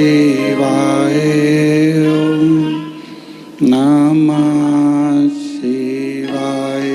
शिवाय ओम नमः शिवाय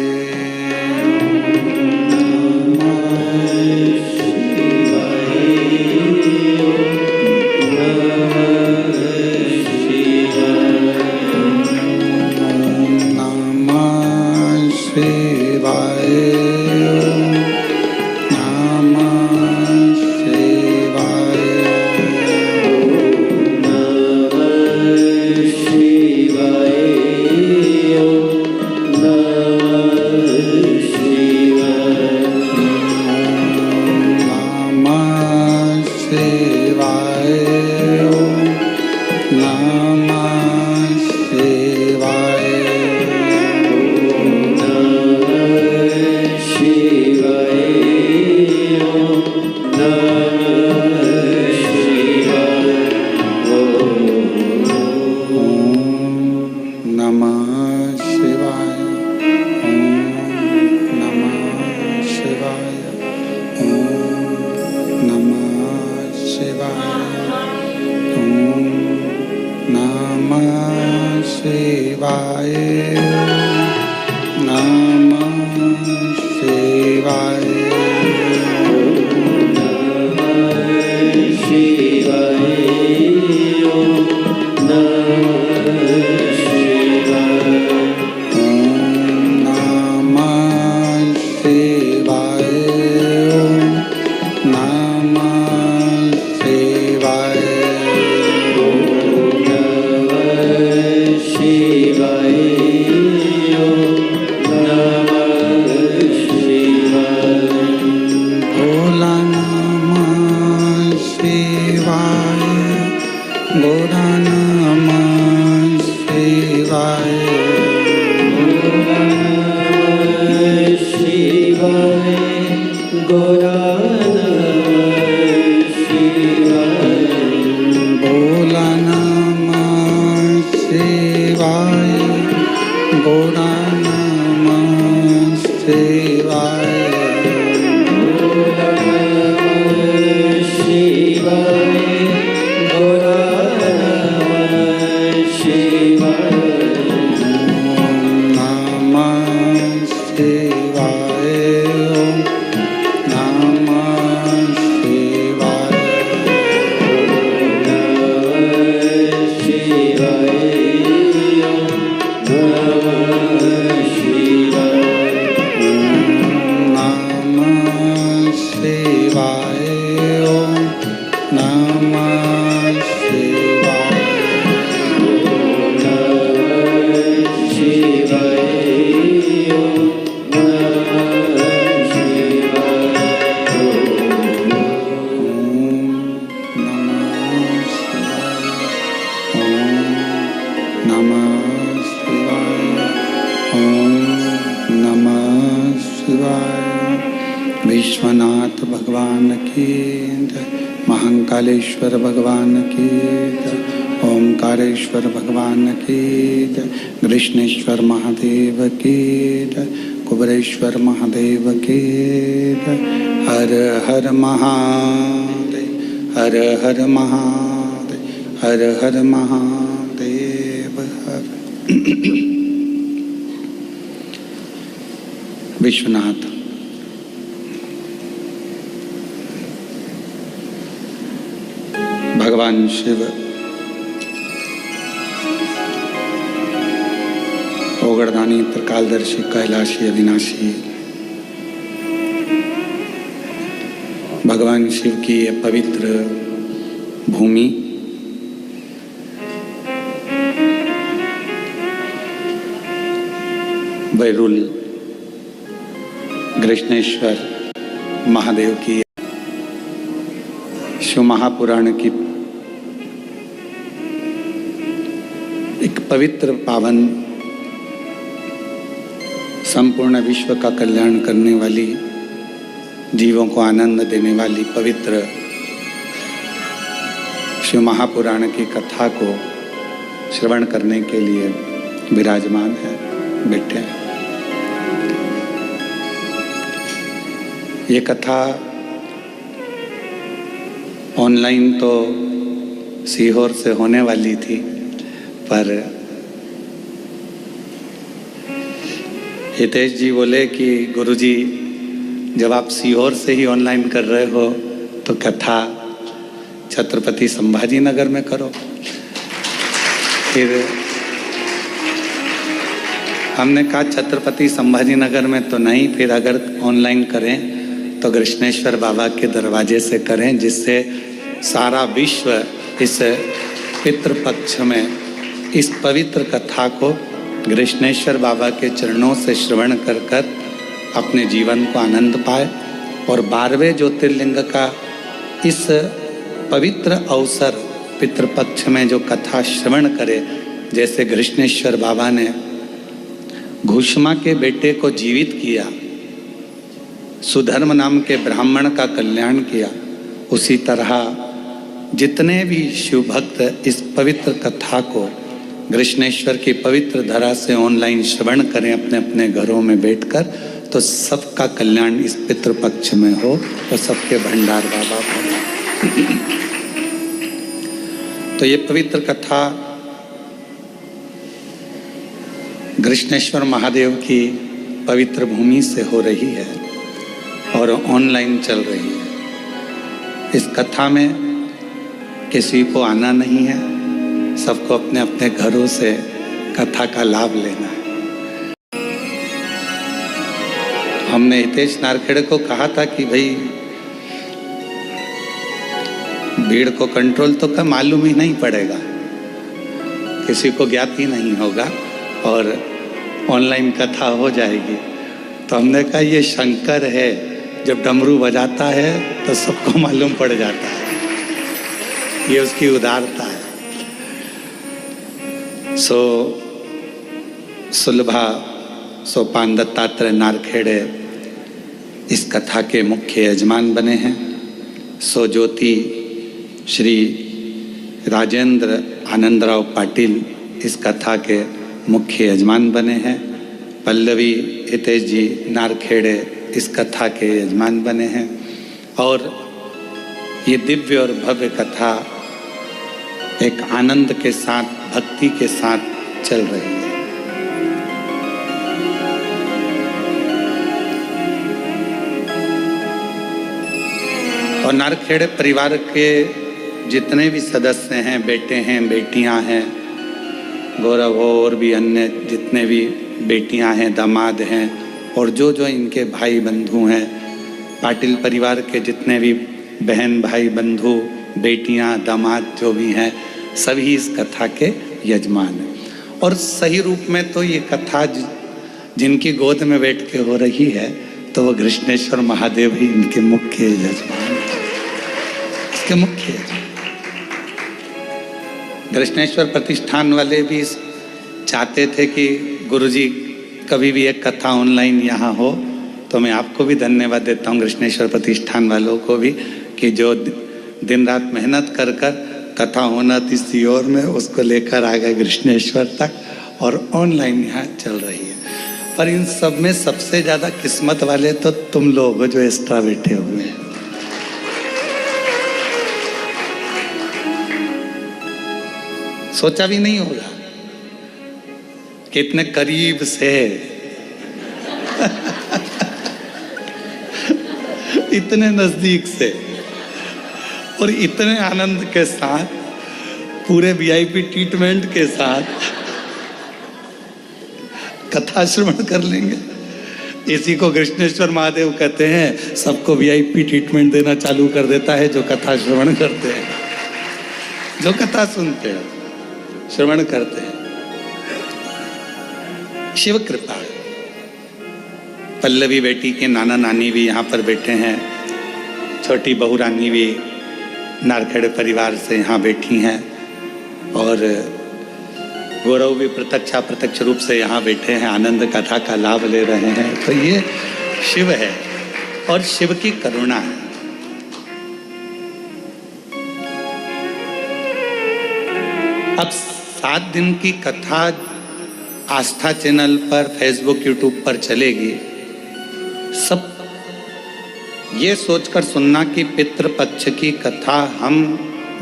विश्वनाथ भगवान की जय, महाकालेश्वर भगवान की जय, ओंकारेश्वर भगवान की जय, कृष्णेश्वर महादेव की जय, कुबरेश्वर महादेव की जय। हर हर महादेव, हर हर महादेव, हर हर महादेव हर। विश्वनाथ भगवान शिव ओगरदानी त्रिकालदर्शी कैलाशी अविनाशी भगवान शिव की यह पवित्र भूमि वैरुल कृष्णेश्वर महादेव की शिव महापुराण की एक पवित्र पावन संपूर्ण विश्व का कल्याण करने वाली, जीवों को आनंद देने वाली पवित्र शिव महापुराण की कथा को श्रवण करने के लिए विराजमान है, बैठे हैं। ये कथा ऑनलाइन तो सीहोर से होने वाली थी, पर हितेश जी बोले कि गुरुजी जब आप सीहोर से ही ऑनलाइन कर रहे हो तो कथा छत्रपति संभाजी नगर में करो। फिर हमने कहा छत्रपति संभाजी नगर में तो नहीं, फिर अगर ऑनलाइन करें तो कृष्णेश्वर बाबा के दरवाजे से करें, जिससे सारा विश्व इस पितृपक्ष में इस पवित्र कथा को कृष्णेश्वर बाबा के चरणों से श्रवण कर कर अपने जीवन को आनंद पाए और 12वें ज्योतिर्लिंग का इस पवित्र अवसर पितृपक्ष में जो कथा श्रवण करे, जैसे कृष्णेश्वर बाबा ने घुष्मा के बेटे को जीवित किया, सुधर्म नाम के ब्राह्मण का कल्याण किया, उसी तरह जितने भी शिव भक्त इस पवित्र कथा को कृष्णेश्वर की पवित्र धरा से ऑनलाइन श्रवण करें अपने अपने घरों में बैठकर, तो सबका कल्याण इस पितृपक्ष में हो तो सबके भंडार बाबा हो। तो ये पवित्र कथा कृष्णेश्वर महादेव की पवित्र भूमि से हो रही है और ऑनलाइन चल रही है। इस कथा में किसी को आना नहीं है, सबको अपने अपने घरों से कथा का लाभ लेना है। हमने हितेश नारखेड़े को कहा था कि भाई भीड़ को कंट्रोल तो का मालूम ही नहीं पड़ेगा, किसी को ज्ञात ही नहीं होगा और ऑनलाइन कथा हो जाएगी। तो हमने कहा ये शंकर है, जब डमरू बजाता है तो सबको मालूम पड़ जाता है, ये उसकी उदारता है। सुलभा सोपान दत्तात्रेय नारखेड़े इस कथा के मुख्य यजमान बने हैं। ज्योति श्री राजेंद्र आनंदराव पाटिल इस कथा के मुख्य यजमान बने हैं। पल्लवी हितेश जी नारखेड़े इस कथा के यजमान बने हैं। और ये दिव्य और भव्य कथा एक आनंद के साथ, भक्ति के साथ चल रही है। और नारखेड़े परिवार के जितने भी सदस्य हैं, बेटे हैं, बेटियां हैं, गौरव हो और भी अन्य जितने भी बेटियां हैं, दामाद हैं, और जो जो इनके भाई बंधु हैं, पाटिल परिवार के जितने भी बहन भाई बंधु, बेटियां, दामाद जो भी हैं, सभी इस कथा के यजमान हैं। और सही रूप में तो ये कथा जिनकी गोद में बैठ के हो रही है, तो वो कृष्णेश्वर महादेव ही इनके मुख्य यजमान हैं, इसके मुख्य यजमान। कृष्णेश्वर प्रतिष्ठान वाले भी चाहते थे कि गुरुजी कभी भी एक कथा ऑनलाइन यहाँ हो, तो मैं आपको भी धन्यवाद देता हूँ, कृष्णेश्वर प्रतिष्ठान वालों को भी, कि जो दिन रात मेहनत कर कर कथा होना थी सीहोर में, उसको लेकर आ गए कृष्णेश्वर तक और ऑनलाइन यहाँ चल रही है। पर इन सब में सबसे ज़्यादा किस्मत वाले तो तुम लोग हो जो एक्स्ट्रा बैठे हुए हैं। सोचा भी नहीं होगा कि इतने करीब से इतने नजदीक से और इतने आनंद के साथ, पूरे वीआईपी ट्रीटमेंट के साथ कथा श्रवण कर लेंगे। इसी को कृष्णेश्वर महादेव कहते हैं, सबको वीआईपी ट्रीटमेंट देना चालू कर देता है जो कथा श्रवण करते हैं, जो कथा सुनते हैं, श्रवण करते हैं। शिव कृपा। पल्लवी बेटी के नाना नानी भी यहाँ पर बैठे हैं, छोटी बहू रानी भी नारखेड़े परिवार से यहाँ बैठी हैं, और गौरव भी प्रत्यक्ष रूप से यहाँ बैठे हैं, आनंद कथा का लाभ ले रहे हैं। तो ये शिव है और शिव की करुणा है। अब 7 दिन की कथा आस्था चैनल पर, फेसबुक, यूट्यूब पर चलेगी। सब ये सोचकर सुनना कि पितृपक्ष की कथा हम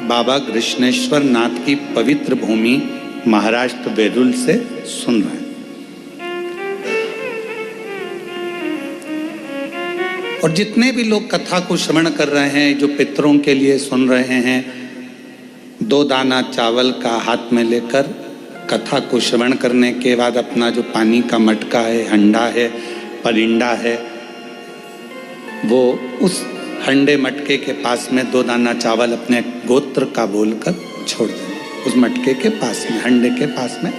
बाबा कृष्णेश्वर नाथ की पवित्र भूमि महाराष्ट्र वेरुल से सुन रहे हैं। और जितने भी लोग कथा को श्रवण कर रहे हैं, जो पितरों के लिए सुन रहे हैं, 2 दाना चावल का हाथ में लेकर कथा को श्रवण करने के बाद अपना जो पानी का मटका है, हंडा है, परिंडा है, वो उस हंडे मटके के पास में 2 दाना चावल अपने गोत्र का बोलकर छोड़ देना। उस मटके के पास में, हंडे के पास में,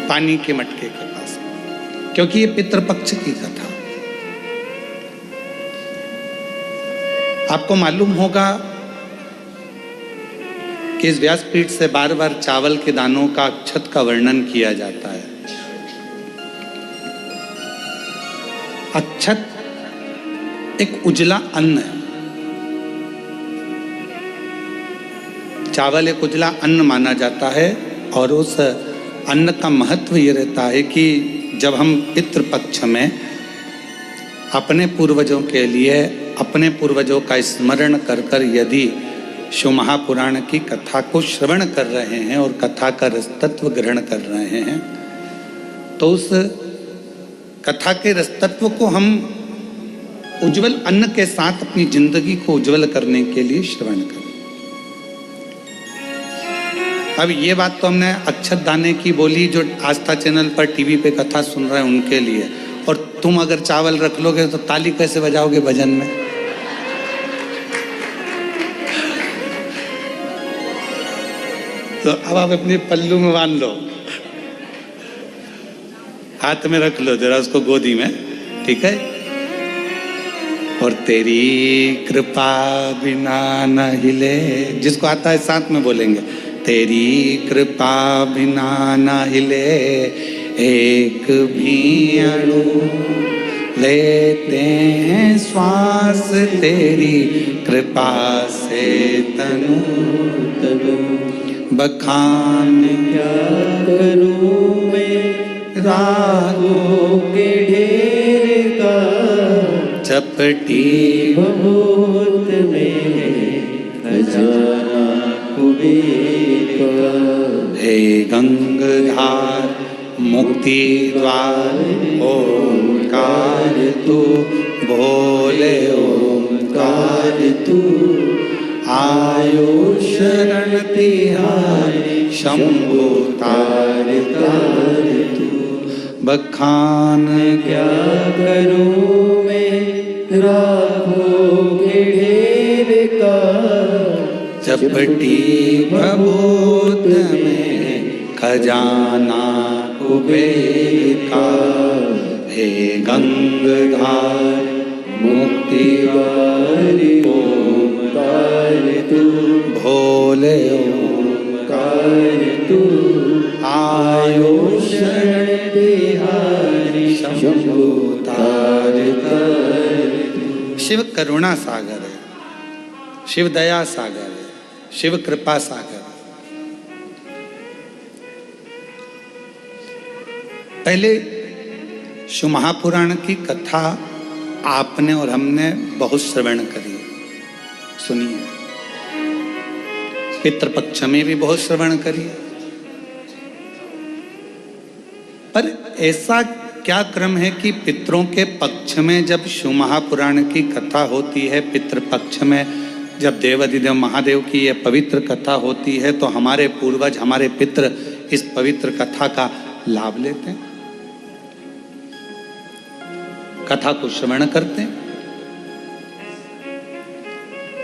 पानी के मटके के पास में, क्योंकि ये पितृपक्ष की कथा। आपको मालूम होगा कि इस व्यासपीठ से बार बार चावल के दानों का अक्षत का वर्णन किया जाता है। अक्षत एक उजला अन्न है। चावल एक उजला अन्न माना जाता है और उस अन्न का महत्व ये रहता है कि जब हम पितृपक्ष में अपने पूर्वजों के लिए, अपने पूर्वजों का स्मरण कर कर यदि शिव महापुराण की कथा को श्रवण कर रहे हैं और कथा का रसतत्व ग्रहण कर रहे हैं, तो उस कथा के रसतत्व को हम उज्जवल अन्न के साथ अपनी जिंदगी को उज्जवल करने के लिए श्रवण करें। अब ये बात तो हमने अक्षत दाने की बोली, जो आस्था चैनल पर टीवी पे कथा सुन रहे हैं उनके लिए। और तुम अगर चावल रख लोगे तो ताली कैसे बजाओगे भजन में? तो अब आप अपने पल्लू में बांध लो, हाथ में रख लो जरा उसको गोदी में, ठीक है? और तेरी कृपा बिना न हिले, जिसको आता है साथ में बोलेंगे, तेरी कृपा बिना न हिले एक भी अणु, लेते हैं श्वास तेरी कृपा से तनु तनु, बखान क्या करूं मैं रागों के ढेर का, चपटी भभूत में खजाना कुबेर का, हे गंगाधार मुक्ति द्वार ओंकार तू, भोले ओंकार तू, आयो शरण तिहारी शंभु तार तार तू, बखान क्या करूं मैं रागों के ढेर का, चपटी भभूत में खजाना कुबेर का, हे गंगाधार मुक्ति वारी ओंकार तू, भोले ओंकार तू, आयो शरण तिहारी शंभु तार तार। शिव करुणा सागर है, शिव दया सागर है, शिव कृपा सागर। पहले शिव महापुराण की कथा आपने और हमने बहुत श्रवण करी, सुनिए। पितृपक्ष में भी बहुत श्रवण करी, पर ऐसा क्या क्रम है कि पितरों के पक्ष में जब शिव महापुराण की कथा होती है, पितृपक्ष में जब देवाधिदेव महादेव की यह पवित्र कथा होती है, तो हमारे पूर्वज, हमारे पितर इस पवित्र कथा का लाभ लेते हैं, कथा को श्रवण करते हैं।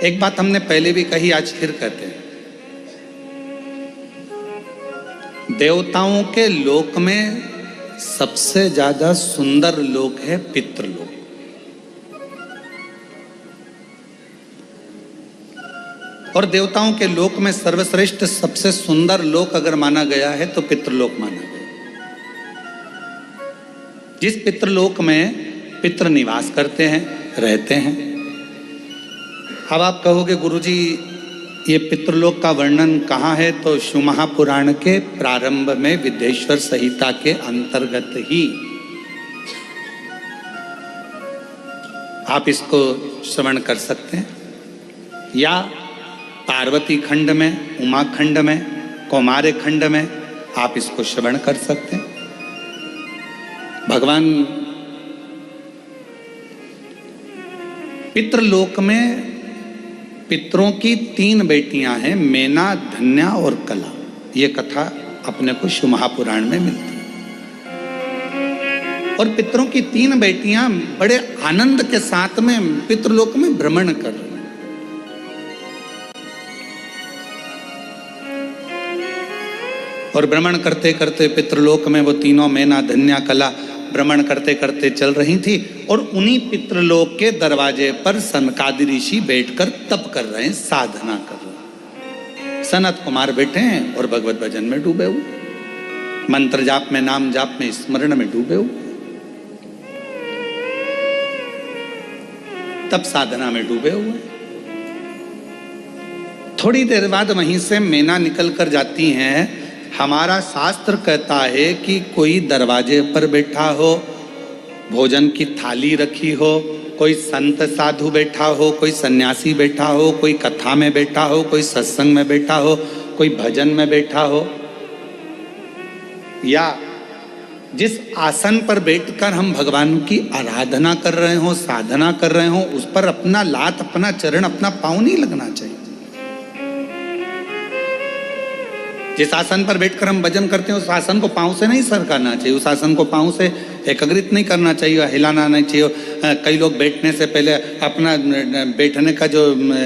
एक बात हमने पहले भी कही, आज फिर कहते हैं, देवताओं के लोक में सबसे ज्यादा सुंदर लोक है पितृलोक। और देवताओं के लोक में सर्वश्रेष्ठ सबसे सुंदर लोक अगर माना गया है तो पितृलोक माना गया। जिस पितृलोक में पितृ निवास करते हैं, रहते हैं। अब आप कहोगे गुरुजी ये पितृलोक का वर्णन कहाँ है? तो शिव महापुराण के प्रारंभ में विद्येश्वर संहिता के अंतर्गत ही आप इसको श्रवण कर सकते हैं, या पार्वती खंड में, उमा खंड में, कौमार्य खंड में आप इसको श्रवण कर सकते हैं। भगवान पितृलोक में पितरों की 3 बेटियां हैं, मेना, धन्या और कला। ये कथा अपने को शिव महापुराण में मिलती है। और पितरों की 3 बेटियां बड़े आनंद के साथ में पितृलोक में भ्रमण कर रही। और भ्रमण करते करते पितृलोक में वो तीनों, मेना, धन्या, कला, भ्रमण करते करते चल रही थी। और उन्हीं पितृलोक के दरवाजे पर सनकादि ऋषि बैठकर तप कर रहे हैं, साधना कर रहे हैं। सनत कुमार बैठे हैं और भगवत भजन में डूबे हुए, मंत्र जाप में, नाम जाप में, स्मरण में डूबे हुए, तप साधना में डूबे हुए। थोड़ी देर बाद वहीं से मेना निकल कर जाती हैं। हमारा शास्त्र कहता है कि कोई दरवाजे पर बैठा हो, भोजन की थाली रखी हो, कोई संत साधु बैठा हो, कोई सन्यासी बैठा हो, कोई कथा में बैठा हो, कोई सत्संग में बैठा हो, कोई भजन में बैठा हो, या जिस आसन पर बैठकर हम भगवान की आराधना कर रहे हो, साधना कर रहे हो, उस पर अपना लात, अपना चरण, अपना पांव नहीं लगना चाहिए। जिस आसन पर बैठकर हम भजन करते हैं उस आसन को पांव से नहीं सरकाना चाहिए, उस आसन को पांव से एकाग्रित नहीं करना चाहिए, हिलाना नहीं चाहिए। कई लोग बैठने से पहले अपना बैठने का जो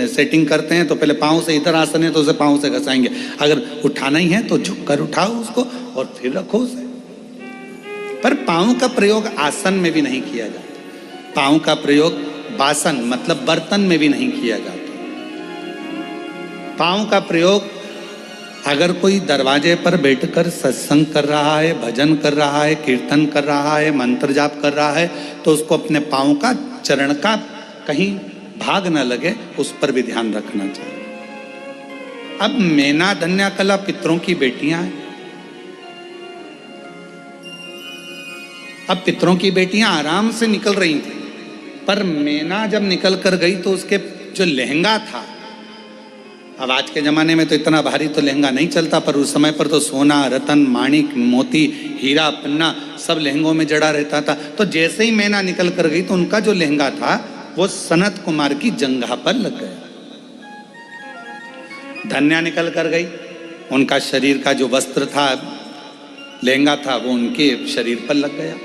सेटिंग करते हैं तो पहले पांव से, इधर आसन है तो उसे पांव से घसाएंगे। अगर उठाना ही है तो झुककर उठाओ उसको और फिर रखो उसे। पर पांव का प्रयोग आसन में भी नहीं किया जाता, पांव का प्रयोग बासन मतलब बर्तन में भी नहीं किया जाता। पांव का प्रयोग अगर कोई दरवाजे पर बैठकर सत्संग कर रहा है, भजन कर रहा है, कीर्तन कर रहा है, मंत्र जाप कर रहा है, तो उसको अपने पांव का, चरण का कहीं भाग न लगे, उस पर भी ध्यान रखना चाहिए। अब मेना, धन्या, कला पितरों की बेटियां हैं। अब पितरों की बेटियां आराम से निकल रही थी, पर मेना जब निकल कर गई तो उसके जो लहंगा था, अब आज के ज़माने में तो इतना भारी तो लहंगा नहीं चलता, पर उस समय पर तो सोना, रतन, माणिक, मोती, हीरा, पन्ना सब लहंगों में जड़ा रहता था। तो जैसे ही मेना निकल कर गई तो उनका जो लहंगा था वो सनत कुमार की जंघा पर लग गया। धन्या निकल कर गई, उनका शरीर का जो वस्त्र था, लहंगा था, वो उनके शरीर पर लग गया।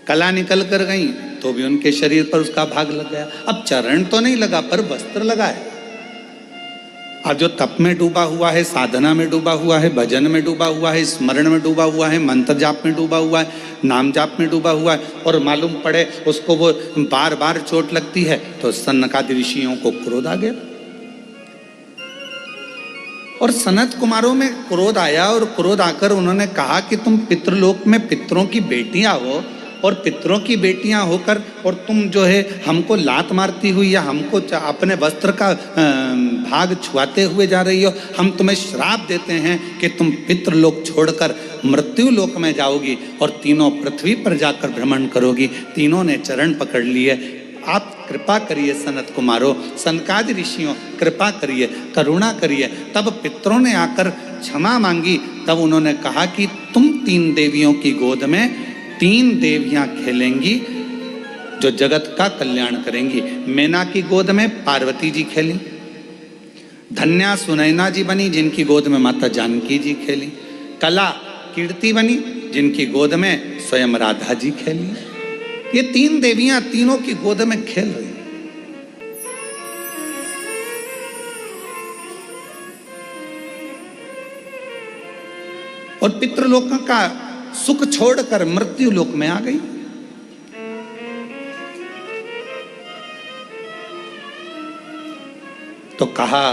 कला निकल कर गई तो भी उनके शरीर पर उसका भाग लग गया। अब चरण तो नहीं लगा पर वस्त्र लगा है। अब जो तप में डूबा हुआ है, साधना में डूबा हुआ है, भजन में डूबा हुआ है, स्मरण में डूबा हुआ है, मंत्र जाप में डूबा हुआ है, नाम जाप में डूबा हुआ है, और मालूम पड़े उसको वो बार बार चोट लगती है तो सनकादि ऋषियों को क्रोध आ गया। और सनत कुमारों में क्रोध आया और क्रोध आकर उन्होंने कहा कि तुम पितृलोक में पितरों की बेटियां हो और पितरों की बेटियां होकर और तुम जो है हमको लात मारती हुई या हमको अपने वस्त्र का भाग छुआते हुए जा रही हो। हम तुम्हें श्राप देते हैं कि तुम पितृलोक छोड़कर मृत्यु लोक में जाओगी और तीनों पृथ्वी पर जाकर भ्रमण करोगी। तीनों ने चरण पकड़ लिए। आप कृपा करिए सनत कुमारो, सनकादि ऋषियों कृपा करिए, करुणा करिए। तब पितरों ने आकर क्षमा मांगी। तब उन्होंने कहा कि तुम 3 देवियों की गोद में 3 देवियां खेलेंगी जो जगत का कल्याण करेंगी। मेना की गोद में पार्वती जी खेली, धन्या सुनैना जी बनी जिनकी गोद में माता जानकी जी खेली, कला कीर्ति बनी जिनकी गोद में स्वयं राधा जी खेली। ये 3 देवियां तीनों की गोद में खेल रही। और पितृलोक का सुख छोड़कर मृत्यु लोक में आ गई। तो कहा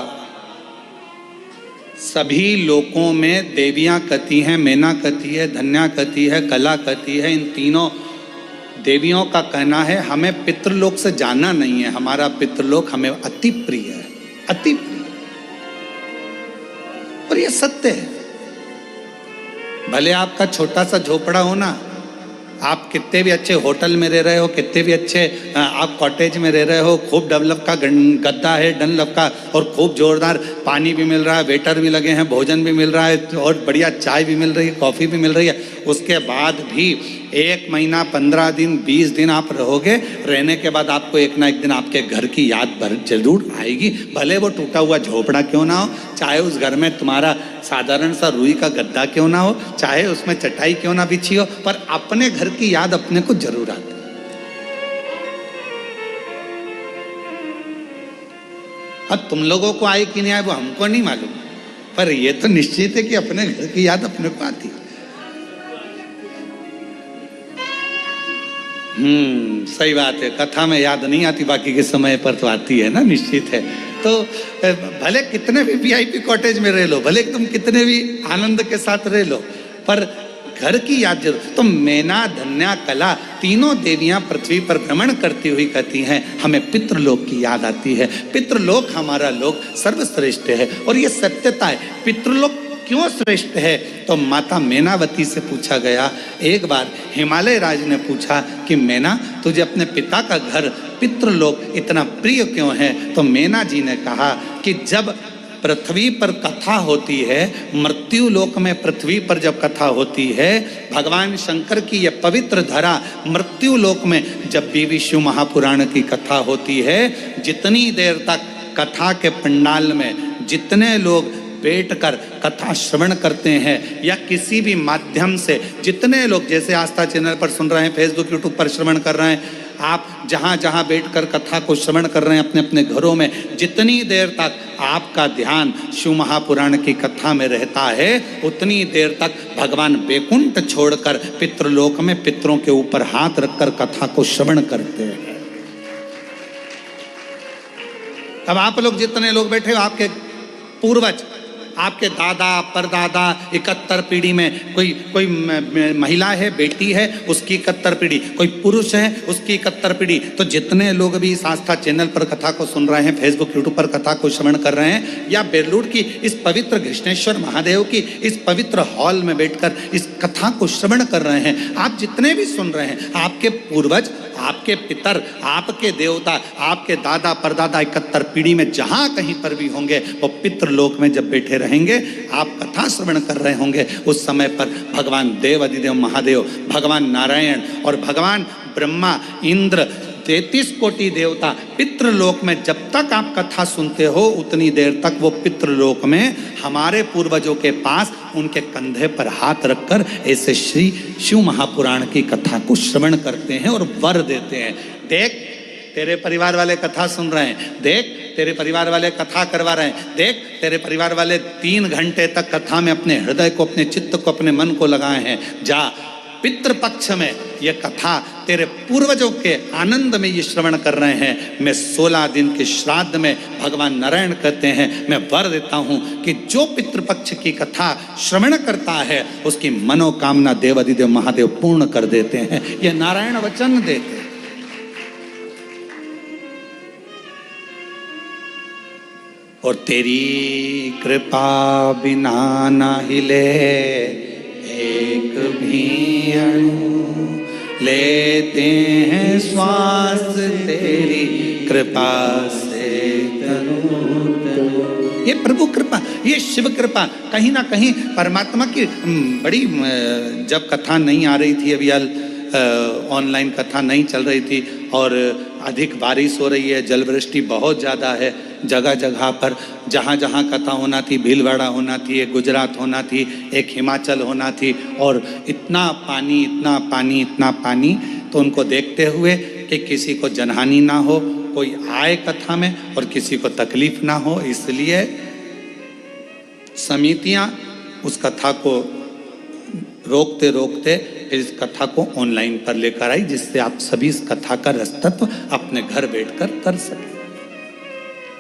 सभी लोकों में देवियां कती हैं, मेना कती है, धन्या कती है, कला कती है। इन तीनों देवियों का कहना है हमें पितृलोक से जाना नहीं है, हमारा पितृलोक हमें अति प्रिय है, अति प्रिय। और ये सत्य है। भले आपका छोटा सा झोपड़ा हो ना, आप कितने भी अच्छे होटल में रह रहे हो, कितने भी अच्छे आप कॉटेज में रह रहे हो, खूब डेवलप का गद्दा है डनलप का, और खूब जोरदार पानी भी मिल रहा है, वेटर भी लगे हैं, भोजन भी मिल रहा है, और बढ़िया चाय भी मिल रही है, कॉफ़ी भी मिल रही है, उसके बाद भी 1 महीना 15 दिन 20 दिन आप रहोगे, रहने के बाद आपको एक ना एक दिन आपके घर की याद जरूर आएगी। भले वो टूटा हुआ झोपड़ा क्यों ना हो, चाहे उस घर में तुम्हारा साधारण सा रुई का गद्दा क्यों ना हो, चाहे उसमें चटाई क्यों ना बिछी हो, पर अपने घर की याद अपने को जरूर आती है। अब तुम लोगों को आए कि नहीं आए वो हमको नहीं मालूम, पर ये तो निश्चित है कि अपने घर की याद अपने को आती है। सही बात है, कथा में याद नहीं आती, बाकी के समय पर तो आती है ना, निश्चित है। तो भले कितने भी वीआईपी कॉटेज में रह लो, भले तुम कितने भी आनंद के साथ रह लो, पर घर की याद जरूर। तो मैना, धन्या, कला तीनों देवियां पृथ्वी पर भ्रमण करती हुई कहती हैं हमें पितृलोक की याद आती है। पितृलोक हमारा लोक सर्वश्रेष्ठ है, और ये सत्यता है। पितृलोक क्यों श्रेष्ठ है? तो माता मैनावती से पूछा गया। एक बार हिमालय राज ने पूछा कि मैना, तुझे अपने पिता का घर पितृलोक इतना प्रिय क्यों है? तो मैना जी ने कहा कि जब पृथ्वी पर कथा होती है, मृत्यु लोक में पृथ्वी पर जब कथा होती है, भगवान शंकर की यह पवित्र धरा मृत्यु लोक में जब भी विष्णु महापुराण की कथा होती है, जितनी देर तक कथा के पंडाल में जितने लोग बैठकर कथा श्रवण करते हैं, या किसी भी माध्यम से जितने लोग, जैसे आस्था चैनल पर सुन रहे हैं, फेसबुक यूट्यूब पर श्रवण कर रहे हैं, आप जहाँ जहाँ बैठकर कथा को श्रवण कर रहे हैं अपने अपने घरों में, जितनी देर तक आपका ध्यान शिव महापुराण की कथा में रहता है, उतनी देर तक भगवान बैकुंठ छोड़कर पितृलोक में पितरों के ऊपर हाथ रखकर कथा को श्रवण करते हैं। अब आप लोग जितने लोग बैठे हो, आपके पूर्वज, आपके दादा परदादा 71 पीढ़ी में, कोई महिला है, बेटी है, उसकी 71 पीढ़ी, कोई पुरुष है, उसकी 71 पीढ़ी। तो जितने लोग भी इस आस्था चैनल पर कथा को सुन रहे हैं, फेसबुक यूट्यूब पर कथा को श्रवण कर रहे हैं, या बेलूर की इस पवित्र घृष्णेश्वर महादेव की इस पवित्र हॉल में बैठकर इस कथा को श्रवण कर रहे हैं, आप जितने भी सुन रहे हैं, आपके पूर्वज, आपके पितर, आपके देवता, आपके दादा परदादा 71 पीढ़ी में जहां कहीं पर भी होंगे, वो पितृलोक में जब बैठे रहेंगे, आप कथा श्रवण कर रहे होंगे, उस समय पर भगवान देव अधिदेव महादेव, भगवान नारायण और भगवान ब्रह्मा, इंद्र, 33 कोटि देवता पितृलोक में जब तक आप कथा सुनते हो, उतनी देर तक वो पितृलोक में हमारे पूर्वजों के पास उनके कंधे पर हाथ रखकर ऐसे श्री शिव महापुराण की कथा को श्रवण करते हैं और वर देते हैं। देख, तेरे परिवार वाले कथा सुन रहे हैं, देख तेरे परिवार वाले कथा करवा रहे हैं, देख तेरे परिवार वाले 3 घंटे तक कथा में अपने हृदय को, अपने चित्त को, अपने मन को लगाए हैं। जा, पितृपक्ष में यह कथा तेरे पूर्वजों के आनंद में ये श्रवण कर रहे हैं। मैं 16 दिन के श्राद्ध में भगवान नारायण कहते हैं, मैं वर देता हूं कि जो पितृपक्ष की कथा श्रवण करता है, उसकी मनोकामना देव अधिदेव महादेव पूर्ण कर देते हैं। यह नारायण वचन देते हैं। और तेरी कृपा बिना ना हिले एक भी अणु, लेते हैं श्वास तेरी कृपा से तनु। ये प्रभु कृपा, ये शिव कृपा, कहीं ना कहीं परमात्मा की बड़ी, जब कथा नहीं आ रही थी, अभी ऑनलाइन कथा नहीं चल रही थी और अधिक बारिश हो रही है, जल वृष्टि बहुत ज़्यादा है, जगह जगह पर जहाँ जहाँ कथा होना थी, भीलवाड़ा होना थी, एक गुजरात होना थी, एक हिमाचल होना थी, और इतना पानी, इतना पानी, इतना पानी। तो उनको देखते हुए कि किसी को जनहानि ना हो, कोई आए कथा में और किसी को तकलीफ ना हो, इसलिए समितियाँ उस कथा को रोकते रोकते इस कथा को ऑनलाइन पर लेकर आई, जिससे आप सभी इस कथा का रसतत्व अपने घर बैठकर कर सके,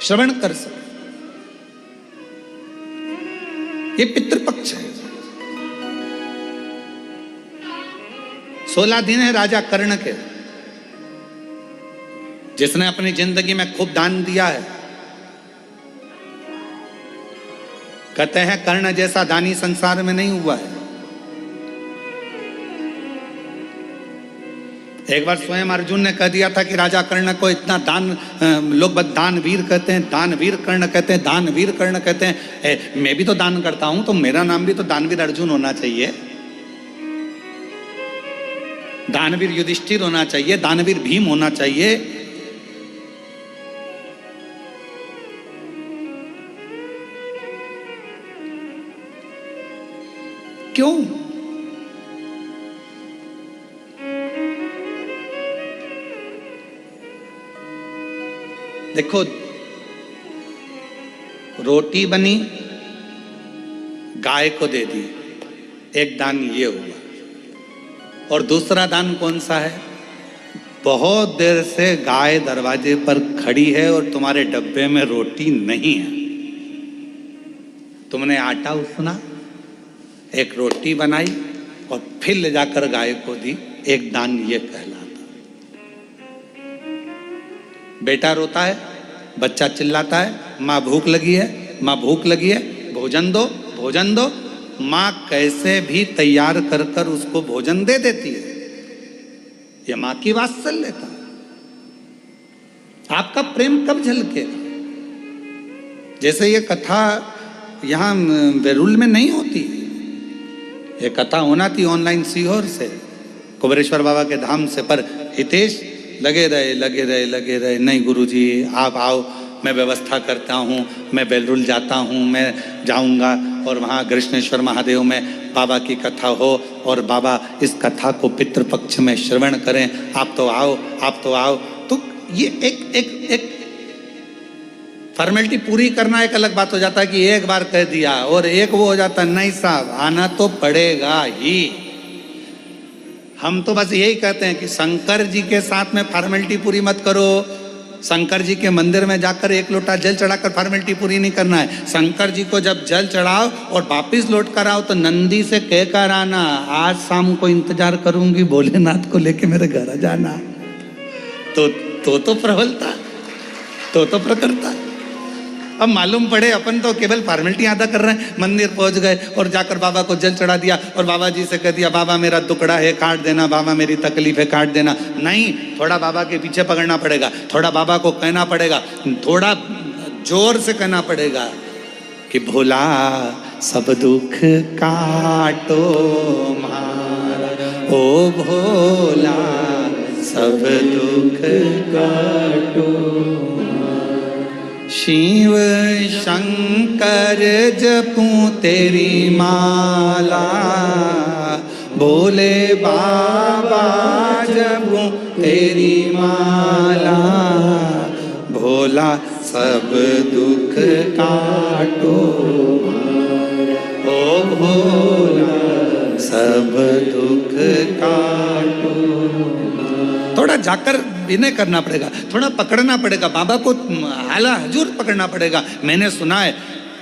श्रवण कर सके। ये पितृपक्ष है। 16 दिन है राजा कर्ण के, जिसने अपनी जिंदगी में खूब दान दिया है। कहते हैं कर्ण जैसा दानी संसार में नहीं हुआ है। एक बार स्वयं अर्जुन ने कह दिया था कि राजा कर्ण को इतना लोग बस दानवीर कहते हैं, दानवीर कर्ण कहते हैं, दानवीर कर्ण कहते हैं। मैं भी तो दान करता हूं, तो मेरा नाम भी तो दानवीर अर्जुन होना चाहिए, दानवीर युधिष्ठिर होना चाहिए, दानवीर भीम होना चाहिए। क्यों? देखो, रोटी बनी, गाय को दे दी, एक दान ये हुआ। और दूसरा दान कौन सा है? बहुत देर से गाय दरवाजे पर खड़ी है और तुम्हारे डब्बे में रोटी नहीं है, तुमने आटा उसना, एक रोटी बनाई और फिर ले जाकर गाय को दी, एक दान ये कहलाता। बेटा रोता है, बच्चा चिल्लाता है, माँ भूख लगी है, माँ भूख लगी है, भोजन दो, भोजन दो। माँ कैसे भी तैयार कर कर उसको भोजन दे देती है। ये माँ की वात्सल्यता। आपका प्रेम कब झलकेगा? जैसे ये कथा यहाँ वेरुल में नहीं होती, ये कथा होना थी ऑनलाइन सीहोर से, कुबेरेश्वर बाबा के धाम से, पर हितेश लगे रहे, नहीं गुरुजी आप आओ, मैं व्यवस्था करता हूँ, मैं बेलरुल जाता हूँ, मैं जाऊँगा और वहाँ कृष्णेश्वर महादेव में बाबा की कथा हो और बाबा इस कथा को पितृपक्ष में श्रवण करें, आप तो आओ, आप तो आओ। तो ये एक फॉर्मेलिटी पूरी करना एक अलग बात हो जाता है कि एक बार कह दिया, और एक वो हो जाता है नहीं साहब आना तो पड़ेगा ही। हम तो बस यही कहते हैं कि शंकर जी के साथ में फॉर्मेलिटी पूरी मत करो। शंकर जी के मंदिर में जाकर एक लोटा जल चढ़ाकर फॉर्मेलिटी पूरी नहीं करना है। शंकर जी को जब जल चढ़ाओ और वापिस लौट कर आओ तो नंदी से कह कर आना, आज शाम को इंतजार करूंगी, भोलेनाथ को लेके मेरे घर जाना। तो प्रबलता, तो प्रकरता। अब मालूम पड़े अपन तो केवल फॉर्मेलिटी अदा कर रहे हैं, मंदिर पहुंच गए और जाकर बाबा को जल चढ़ा दिया और बाबा जी से कह दिया बाबा मेरा दुकड़ा है काट देना, बाबा मेरी तकलीफ है काट देना। नहीं, थोड़ा बाबा के पीछे पकड़ना पड़ेगा, थोड़ा बाबा को कहना पड़ेगा, थोड़ा जोर से कहना पड़ेगा कि भोला सब दुख काटो मारा, ओ भोला सब दुख काटो। शिव शंकर जपूं तेरी माला, भोले बाबा जपूं तेरी माला, भोला सब दुख काटो, ओ भोला सब दुख काटो। थोड़ा जाकर विनय करना पड़ेगा, थोड़ा पकड़ना पड़ेगा बाबा को, हाला हजूर पकड़ना पड़ेगा। मैंने सुना है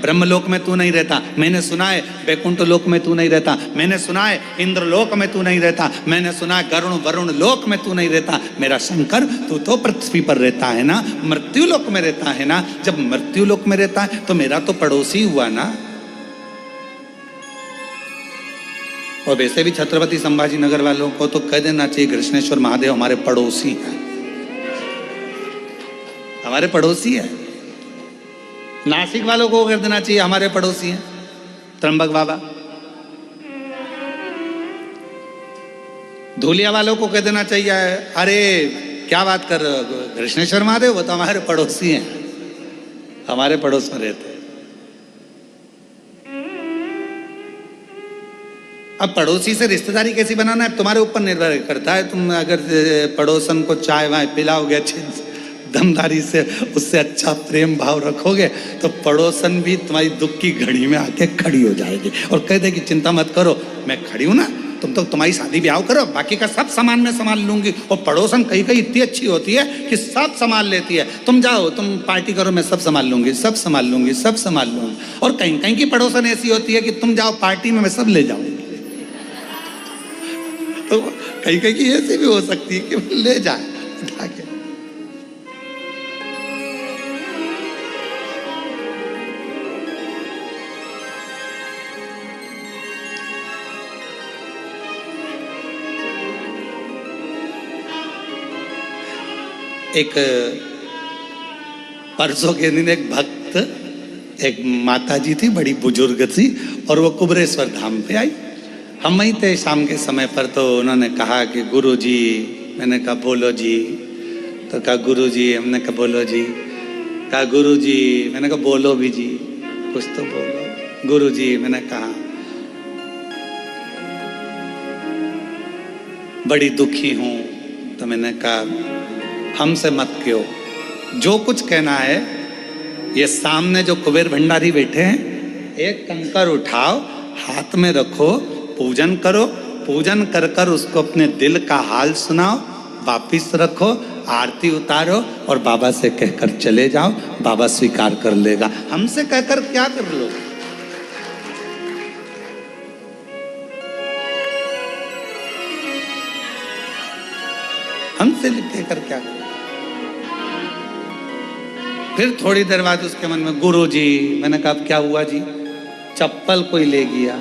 ब्रह्मलोक में तू नहीं रहता, मैंने सुना है वैकुंठ लोक में तू नहीं रहता, मैंने सुना है इंद्रलोक में तू नहीं रहता, मैंने सुना है गरुण वरुण लोक में तू नहीं रहता। मेरा शंकर तू तो पृथ्वी पर रहता है ना, मृत्यु लोक में रहता है ना। जब मृत्यु लोक में रहता है तो मेरा तो पड़ोसी हुआ ना। और वैसे भी छत्रपति संभाजी नगर वालों को तो कह देना चाहिए कृष्णेश्वर महादेव हमारे पड़ोसी हैं, हमारे पड़ोसी है। नासिक वालों को कह देना चाहिए हमारे पड़ोसी हैं त्र्यंबक बाबा। धूलिया वालों को कह देना चाहिए अरे क्या बात कर रहे हो, कृष्णेश्वर महादेव वो तो हमारे पड़ोसी हैं, हमारे पड़ोस में रहते हैं। अब पड़ोसी से रिश्तेदारी कैसी बनाना है तुम्हारे ऊपर निर्भर करता है। तुम अगर पड़ोसन को चाय वाय पिलाओगे अच्छी दमदारी से, उससे अच्छा प्रेम भाव रखोगे तो पड़ोसन भी तुम्हारी दुख की घड़ी में आके खड़ी हो जाएगी और कह देगी चिंता मत करो मैं खड़ी हूं ना, तुम तो तुम्हारी शादी ब्याह करो, बाकी का सब सामान मैं संभाल लूंगी। और पड़ोसन कहीं कहीं इतनी अच्छी होती है कि सब संभाल लेती है, तुम जाओ तुम पार्टी करो मैं सब संभाल लूंगी, सब संभाल लूंगी, सब संभाल लूंगी। और कहीं कहीं की पड़ोसन ऐसी होती है कि तुम जाओ पार्टी में मैं सब ले जाऊंगी। तो कहीं कहीं की ऐसी भी हो सकती है कि ले जाए उठा के। एक परसों के दिन एक भक्त, एक माता जी थी बड़ी बुजुर्ग थी, और वो कुबरेश्वर धाम पे आई। हम वहीं थे शाम के समय पर, तो उन्होंने कहा कि गुरु जी, मैंने कहा बोलो जी, तो कहा गुरु जी, हमने कहा बोलो जी, कहा गुरु जी, मैंने कहा बोलो भी जी, कुछ तो बोलो गुरु जी। मैंने कहा बड़ी दुखी हूं। तो मैंने कहा हमसे मत क्यों, जो कुछ कहना है, ये सामने जो कुबेर भंडारी बैठे हैं, एक कंकर उठाओ, हाथ में रखो, पूजन करो, पूजन कर कर उसको अपने दिल का हाल सुनाओ, वापिस रखो, आरती उतारो और बाबा से कहकर चले जाओ, बाबा स्वीकार कर लेगा। हमसे कहकर क्या कर लो। हमसे कहकर क्या कर। फिर थोड़ी देर बाद उसके मन में गुरु जी, मैंने कहा अब क्या हुआ जी, चप्पल कोई ले गया।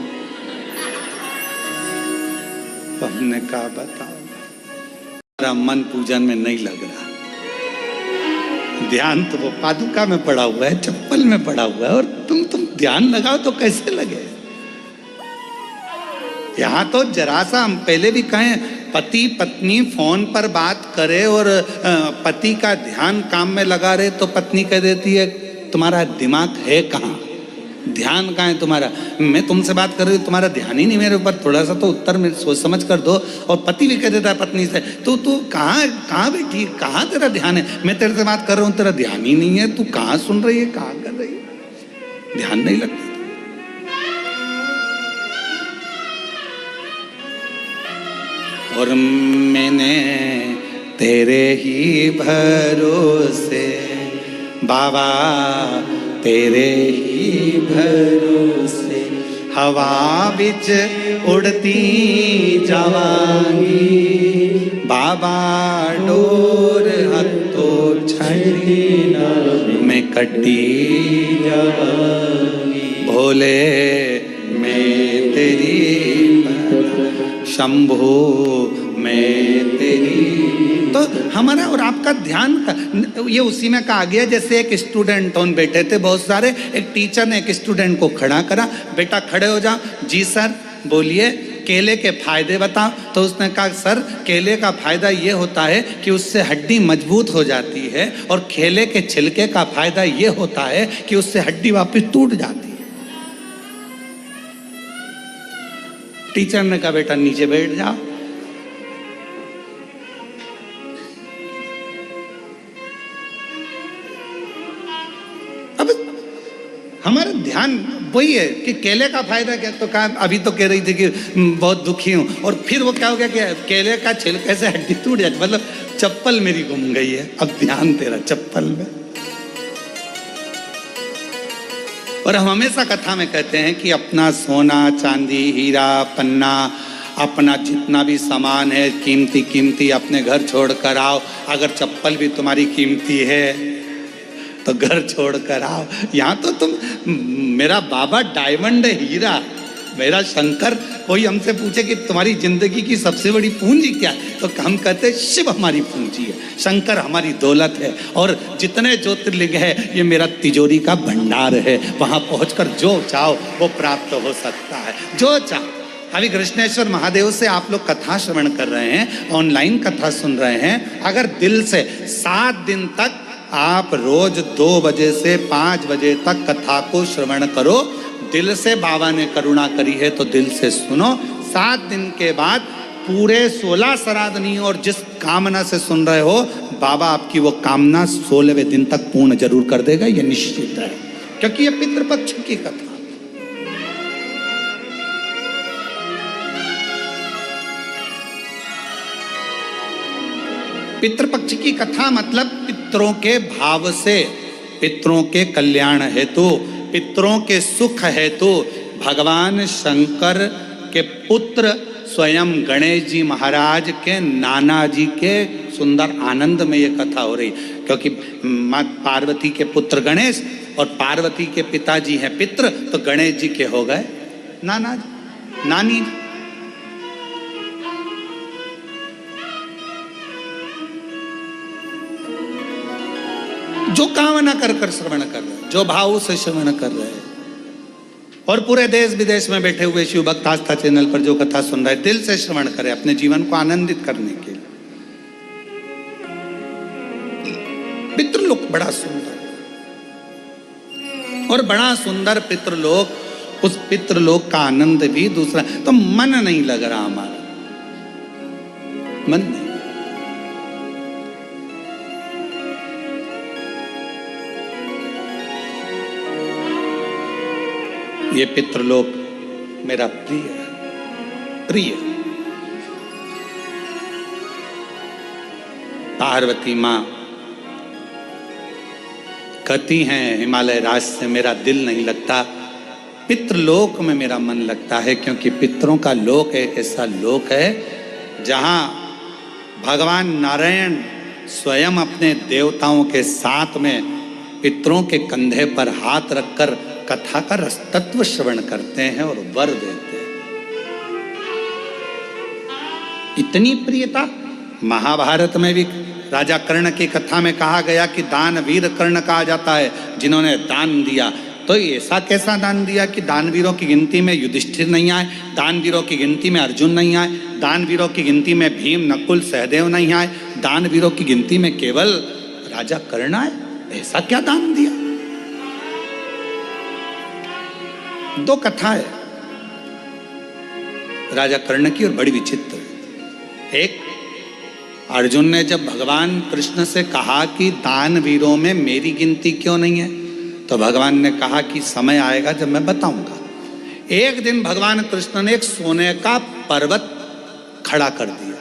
तो हमने कहा बताओ, मेरा मन पूजन में नहीं लग रहा, ध्यान तो वो पादुका में पड़ा हुआ है, चप्पल में पड़ा हुआ है, और तुम ध्यान लगाओ तो कैसे लगे। यहां तो जरा सा, हम पहले भी कहें, पति पत्नी फोन पर बात करे और पति का ध्यान काम में लगा रहे, तो पत्नी कह देती है तुम्हारा दिमाग है कहाँ, ध्यान कहाँ है तुम्हारा, मैं तुमसे बात कर रही हूँ, तुम्हारा ध्यान ही नहीं मेरे ऊपर, थोड़ा सा तो उत्तर में सोच समझ कर दो। और पति भी कह देता है पत्नी से, तू कहाँ बैठी, कहाँ तेरा ध्यान है, मैं तेरे से बात कर रहा हूँ, तेरा ध्यान ही नहीं है, तू कहाँ सुन रही है, कहाँ कर रही है, ध्यान नहीं लगता। और मैंने तेरे ही भरोसे बाबा, तेरे ही भरोसे हवा बिच उड़ती जावांगी, बाबा डोर हत्तो छड़ी ना मैं कटी जावांगी, भोले मैं तेरी शंभो मैं तेरी। तो हमारा और आपका ध्यान ये उसी में कहा गया, जैसे एक स्टूडेंट उन बैठे थे बहुत सारे, एक टीचर ने एक स्टूडेंट को खड़ा करा, बेटा खड़े हो जाओ। जी सर, बोलिए केले के फायदे बताओ। तो उसने कहा सर, केले का फायदा ये होता है कि उससे हड्डी मजबूत हो जाती है, और केले के छिलके का फायदा ये होता है कि उससे हड्डी वापस टूट जाती है। टीचर ने कहा बेटा नीचे बैठ जाओ। अब हमारा ध्यान वही है कि केले का फायदा क्या, तो कहा अभी तो कह रही थी कि बहुत दुखी हूं, और फिर वो क्या हो गया कि केले का छिलके से हड्डी टूट जाती, मतलब चप्पल मेरी गुम गई है, अब ध्यान तेरा चप्पल में। और हम हमेशा कथा में कहते हैं कि अपना सोना चांदी हीरा पन्ना, अपना जितना भी सामान है कीमती कीमती, अपने घर छोड़ कर आओ। अगर चप्पल भी तुम्हारी कीमती है तो घर छोड़ कर आओ। यहाँ तो तुम, मेरा बाबा डायमंड हीरा, मेरा शंकर, कोई हमसे पूछे कि तुम्हारी जिंदगी की सबसे बड़ी पूंजी क्या है, तो हम कहते शिव हमारी पूंजी है, शंकर हमारी दौलत है, और जितने ज्योतिर्लिंग है ये मेरा तिजोरी का भंडार है। वहां पहुंचकर जो चाहो वो प्राप्त हो सकता है, जो चाहो। अभी कृष्णेश्वर महादेव से आप लोग कथा श्रवण कर रहे हैं, ऑनलाइन कथा सुन रहे हैं। अगर दिल से 7 दिन तक आप रोज 2 बजे से 5 बजे तक कथा को श्रवण करो, दिल से बाबा ने करुणा करी है तो दिल से सुनो। 7 दिन के बाद पूरे 16 श्राद्धनी और जिस कामना से सुन रहे हो, बाबा आपकी वो कामना 16वें दिन तक पूर्ण जरूर कर देगा, ये निश्चित है, क्योंकि ये पितृपक्ष की कथा। पितृपक्ष की कथा मतलब पितरों के भाव से, पितरों के कल्याण हेतु, पितरों के सुख हेतु भगवान शंकर के पुत्र स्वयं गणेश जी महाराज के नाना जी के सुंदर आनंद में ये कथा हो रही, क्योंकि माँ पार्वती के पुत्र गणेश और पार्वती के पिताजी हैं पितृ, तो गणेश जी के हो गए नाना जी, नानी जी। जो कामना कर कर श्रवण कर रहे हैं, जो भाव से श्रवण कर रहे हैं, और पूरे देश विदेश में बैठे हुए शिव भक्त आस्था चैनल पर जो कथा सुन रहे हैं, दिल से श्रवण करें अपने जीवन को आनंदित करने के लिए। पितृलोक बड़ा सुंदर और बड़ा सुंदर पितृलोक, उस पितृलोक का आनंद भी दूसरा। तो मन नहीं लग रहा हमारा, मन नहीं। ये पितृलोक मेरा प्रिय प्रिय। पार्वती मां कहती हैं हिमालय राज से मेरा दिल नहीं लगता, पितृलोक में मेरा मन लगता है, क्योंकि पितरों का लोक एक ऐसा लोक है जहां भगवान नारायण स्वयं अपने देवताओं के साथ में पितरों के कंधे पर हाथ रखकर कथा का रसतत्व श्रवण करते हैं और वर देते हैं। इतनी प्रियता महाभारत में भी राजा कर्ण की कथा में कहा गया कि दानवीर कर्ण कहा जाता है जिन्होंने दान दिया। तो ऐसा कैसा दान दिया कि दानवीरों की गिनती में युधिष्ठिर नहीं आए, दानवीरों की गिनती में अर्जुन नहीं आए, दानवीरों की गिनती में भीम नकुल सहदेव नहीं आए, दानवीरों की गिनती में केवल राजा कर्ण आए। ऐसा क्या दान दिया? दो कथा है राजा कर्ण की और बड़ी विचित्र। एक, अर्जुन ने जब भगवान कृष्ण से कहा कि दानवीरों में मेरी गिनती क्यों नहीं है, तो भगवान ने कहा कि समय आएगा जब मैं बताऊंगा। एक दिन भगवान कृष्ण ने एक सोने का पर्वत खड़ा कर दिया।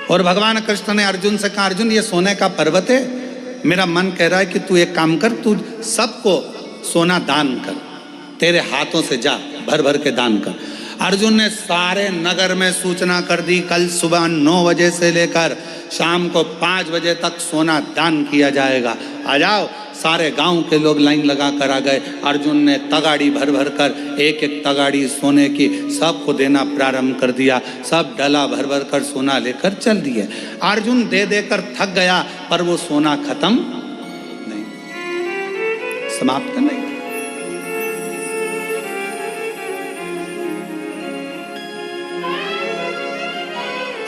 और भगवान कृष्ण ने अर्जुन से कहा, अर्जुन ये सोने का पर्वत है, मेरा मन कह रहा है कि तू एक काम कर, तू सबको सोना दान कर, तेरे हाथों से जा भर भर के दान कर। अर्जुन ने सारे नगर में सूचना कर दी, कल सुबह 9 बजे से लेकर शाम को 5 बजे तक सोना दान किया जाएगा, आ जाओ। सारे गांव के लोग लाइन लगा कर आ गए। अर्जुन ने तगाड़ी भर भर कर, एक एक तगाड़ी सोने की सबको देना प्रारंभ कर दिया। सब डला भर भर कर सोना लेकर चल दिए। अर्जुन दे देकर थक गया, पर वो सोना खत्म नहीं, समाप्त नहीं।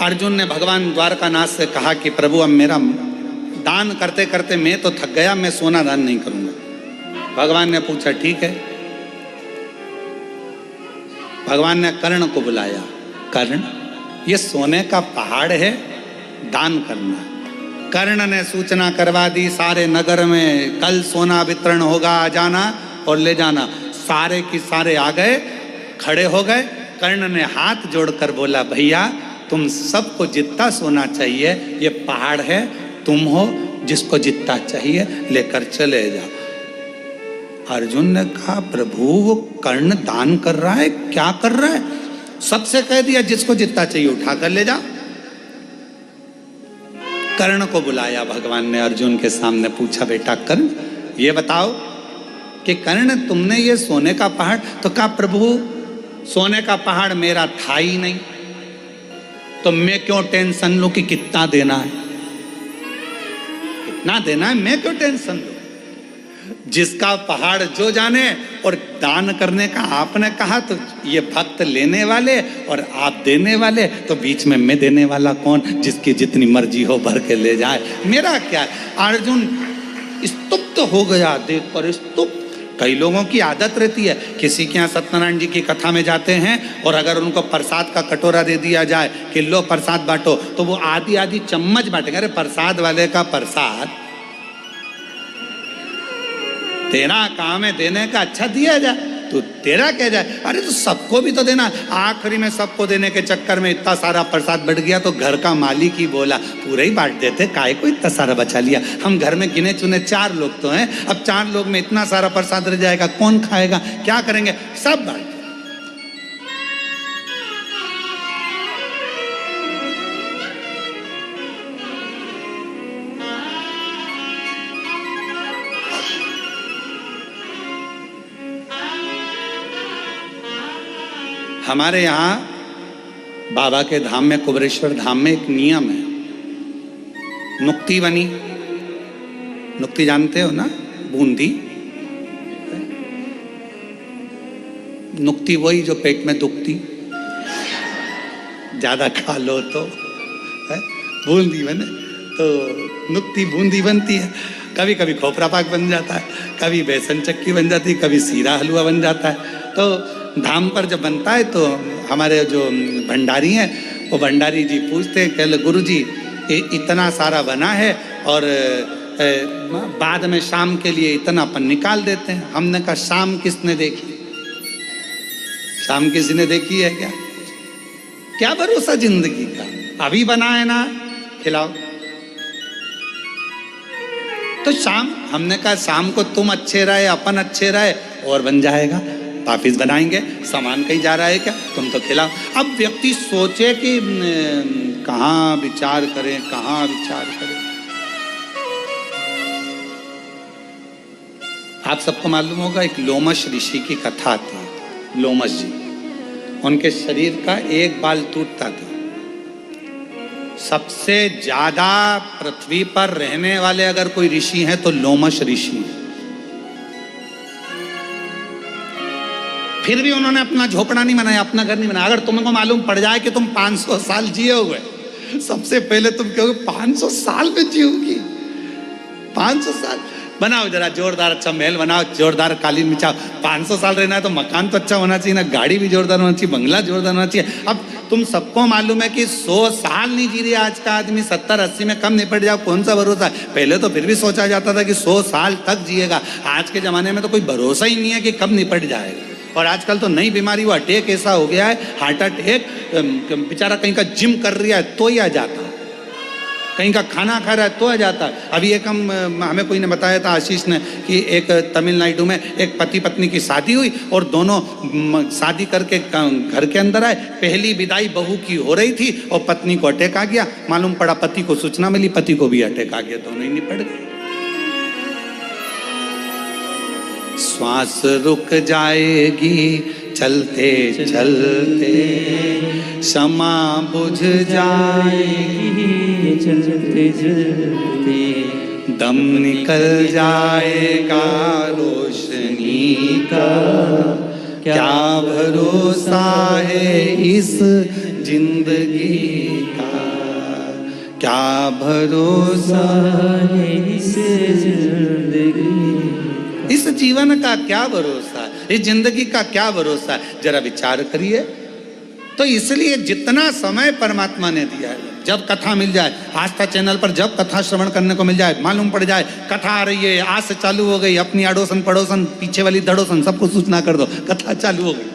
अर्जुन ने भगवान द्वारकानाथ से कहा कि प्रभु अब मेरा दान करते करते मैं तो थक गया, मैं सोना दान नहीं करूंगा। भगवान ने पूछा ठीक है। भगवान ने कर्ण को बुलाया, कर्ण ये सोने का पहाड़ है, दान करना। कर्ण ने सूचना करवा दी सारे नगर में, कल सोना वितरण होगा, आ जाना और ले जाना। सारे की सारे आ गए, खड़े हो गए। कर्ण ने हाथ जोड़कर बोला, भैया तुम सबको जितना सोना चाहिए, ये पहाड़ है, तुम हो, जिसको जितना चाहिए लेकर चले जाओ। अर्जुन ने कहा, प्रभु वो कर्ण दान कर रहा है, क्या कर रहा है? सबसे कह दिया जिसको जितना चाहिए उठा कर ले जाओ। कर्ण को बुलाया भगवान ने, अर्जुन के सामने पूछा, बेटा कर्ण ये बताओ कि कर्ण तुमने ये सोने का पहाड़, तो कहा प्रभु सोने का पहाड़ मेरा था ही नहीं, तो मैं क्यों टेंशन लूं कि कितना देना है, कितना देना है, मैं क्यों टेंशन लूं? जिसका पहाड़ जो जाने। और दान करने का आपने कहा, तो ये भक्त लेने वाले और आप देने वाले, तो बीच में मैं देने वाला कौन? जिसकी जितनी मर्जी हो भर के ले जाए, मेरा क्या है? अर्जुन स्तुप्त हो गया देखकर, स्तुप्त। कई लोगों की आदत रहती है, किसी के यहाँ सत्यनारायण जी की कथा में जाते हैं और अगर उनको प्रसाद का कटोरा दे दिया जाए कि लो प्रसाद बांटो, तो वो आधी आधी चम्मच बांटेंगे। अरे प्रसाद वाले का प्रसाद तेरा काम है देने का, अच्छा दिया जाए, तो तेरा क्या जाए? अरे तो सबको भी तो देना। आखिरी में सबको देने के चक्कर में इतना सारा प्रसाद बढ़ गया, तो घर का मालिक ही बोला पूरा ही बांट देते, काहे को इतना सारा बचा लिया? हम घर में गिने चुने 4 लोग तो हैं, अब 4 लोग में इतना सारा प्रसाद रह जाएगा, कौन खाएगा, क्या करेंगे? सब बांट। हमारे यहाँ बाबा के धाम में, कुबेरेश्वर धाम में एक नियम है, नुक्ति बनी, नुक्ति जानते हो ना, बूंदी, नुक्ति वही जो पेट में दुखती, ज्यादा खा लो तो बूंदी बने, तो नुक्ति बूंदी बनती है। कभी कभी खोपरा पाक बन जाता है, कभी बेसन चक्की बन जाती है, कभी सीरा हलवा बन जाता है। तो धाम पर जब बनता है तो हमारे जो भंडारी हैं वो भंडारी जी पूछते हैं, कहले गुरु जी इतना सारा बना है और बाद में शाम के लिए इतना अपन निकाल देते हैं। हमने कहा शाम किसने देखी, शाम किसी ने देखी है क्या? क्या भरोसा जिंदगी का, अभी बना है ना, खिलाओ। तो शाम, हमने कहा शाम को तुम अच्छे रहे, अपन अच्छे रहे और बन जाएगा, वापिस बनाएंगे, सामान कहीं जा रहा है क्या, तुम तो खिलाओ। अब व्यक्ति सोचे कि कहाँ विचार करें, कहाँ विचार करें। आप सबको मालूम होगा एक लोमश ऋषि की कथा आती है। लोमश जी, उनके शरीर का एक बाल टूटता था। सबसे ज्यादा पृथ्वी पर रहने वाले अगर कोई ऋषि हैं तो लोमश ऋषि हैं। फिर भी उन्होंने अपना झोपड़ा नहीं बनाया, अपना घर नहीं बनाया। अगर तुमको मालूम पड़ जाए कि तुम 500 साल जिए हुए, सबसे पहले तुम कहोगे 500 साल में जियोगी, 500 साल बनाओ, जरा जोरदार अच्छा महल बनाओ, जोरदार कालीन बिछाओ। 500 साल रहना है तो मकान तो अच्छा होना चाहिए ना, गाड़ी भी जोरदार होना चाहिए, बंगला जोरदार होना चाहिए। अब तुम सबको मालूम है कि 100 साल नहीं जी रहा आज का आदमी, 70-80 में कम निपट जाओ, कौन सा भरोसा है। पहले तो फिर भी सोचा जाता था कि 100 साल तक जिएगा, आज के जमाने में तो कोई भरोसा ही नहीं है कि कब निपट जाएगा। और आजकल तो नई बीमारी, वो अटैक ऐसा हो गया है, हार्ट अटैक, बेचारा कहीं का जिम कर रहा है तो ही आ जाता है, कहीं का खाना खा रहा है तो आ जाता है। अभी एक हमें कोई ने बताया था, आशीष ने, कि एक तमिलनाडु में एक पति पत्नी की शादी हुई और दोनों शादी करके घर के अंदर आए। पहली विदाई बहू की हो रही थी और पत्नी को अटैक आ गया। मालूम पड़ा पति को सूचना मिली, पति को भी अटैक आ गया, दोनों ही निपट गए। श्वास रुक जाएगी चलते चलते, क्षमा बुझ जाएगी चलते चलते, दम निकल जाएगा रोशनी का, क्या भरोसा है इस जिंदगी का, क्या भरोसा है इस जिंदगी, इस जीवन का क्या भरोसा है, इस जिंदगी का क्या भरोसा है, जरा विचार करिए। तो इसलिए जितना समय परमात्मा ने दिया है, जब कथा मिल जाए, आस्था चैनल पर जब कथा श्रवण करने को मिल जाए, मालूम पड़ जाए कथा आ रही है, आज से चालू हो गई, अपनी अड़ोसन पड़ोसन पीछे वाली धड़ोसन सबको सूचना कर दो, कथा चालू हो गई।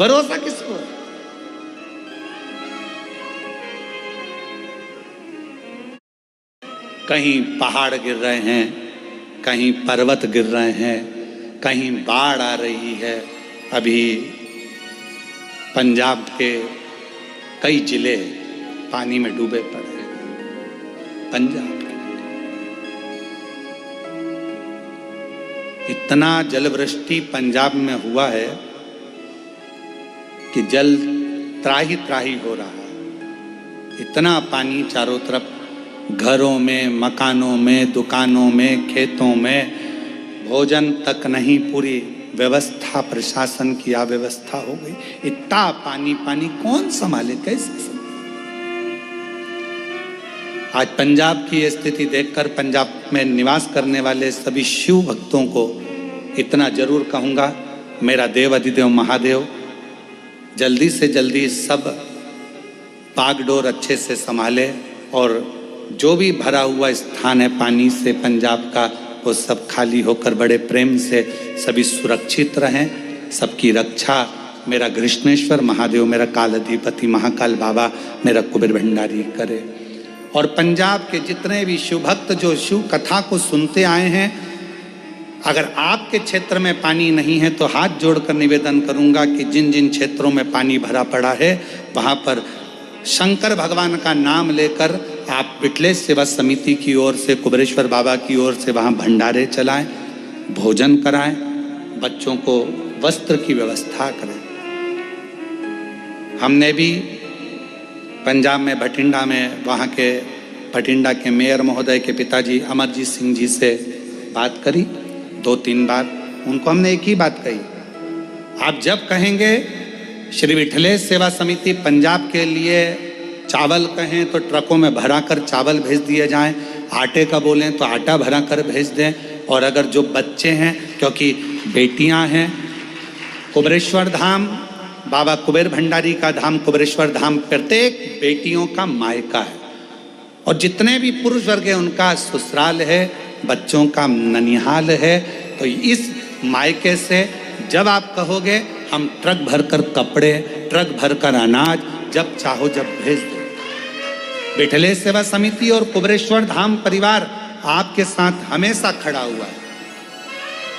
भरोसा किसको? कहीं पहाड़ गिर रहे हैं, कहीं पर्वत गिर रहे हैं, कहीं बाढ़ आ रही है। अभी पंजाब के कई जिले पानी में डूबे पड़े हैं। पंजाब इतना जलवृष्टि पंजाब में हुआ है कि जल त्राही त्राही हो रहा है। इतना पानी चारों तरफ, घरों में, मकानों में, दुकानों में, खेतों में, भोजन तक नहीं, पूरी व्यवस्था प्रशासन की अव्यवस्था हो गई। इतना पानी पानी कौन संभाले, कैसे संभाले? आज पंजाब की स्थिति देखकर पंजाब में निवास करने वाले सभी शिव भक्तों को इतना जरूर कहूँगा, मेरा देव अधिदेव महादेव जल्दी से जल्दी सब बागडोर अच्छे से संभाले और जो भी भरा हुआ स्थान है पानी से पंजाब का, वो सब खाली होकर बड़े प्रेम से सभी सुरक्षित रहें। सबकी रक्षा मेरा कृष्णेश्वर महादेव, मेरा काल अधिपति महाकाल बाबा, मेरा कुबेर भंडारी करे। और पंजाब के जितने भी शिव भक्त जो शिव कथा को सुनते आए हैं, अगर आपके क्षेत्र में पानी नहीं है तो हाथ जोड़कर निवेदन करूंगा कि जिन जिन क्षेत्रों में पानी भरा पड़ा है वहाँ पर शंकर भगवान का नाम लेकर आप विटलेश सेवा समिति की ओर से, कुबेरेश्वर बाबा की ओर से वहाँ भंडारे चलाएं, भोजन कराएं, बच्चों को वस्त्र की व्यवस्था करें। हमने भी पंजाब में भटिंडा में वहाँ के भटिंडा के मेयर महोदय के पिताजी अमरजीत सिंह जी से बात करी 2-3 बार। उनको हमने एक ही बात कही, आप जब कहेंगे श्री विठलेश सेवा समिति पंजाब के लिए चावल कहें तो ट्रकों में भरा कर चावल भेज दिए जाएं, आटे का बोलें तो आटा भरा कर भेज दें। और अगर जो बच्चे हैं, क्योंकि बेटियां हैं, कुबेरेश्वर धाम बाबा कुबेर भंडारी का धाम कुबेरेश्वर धाम प्रत्येक बेटियों का मायका है, और जितने भी पुरुष वर्ग है उनका ससुराल है, बच्चों का ननिहाल है। तो इस मायके से जब आप कहोगे हम ट्रक भरकर कपड़े, ट्रक भरकर अनाज जब चाहो जब भेज दो। विठलेश सेवा समिति और कुबेरेश्वर धाम परिवार आपके साथ हमेशा खड़ा हुआ है।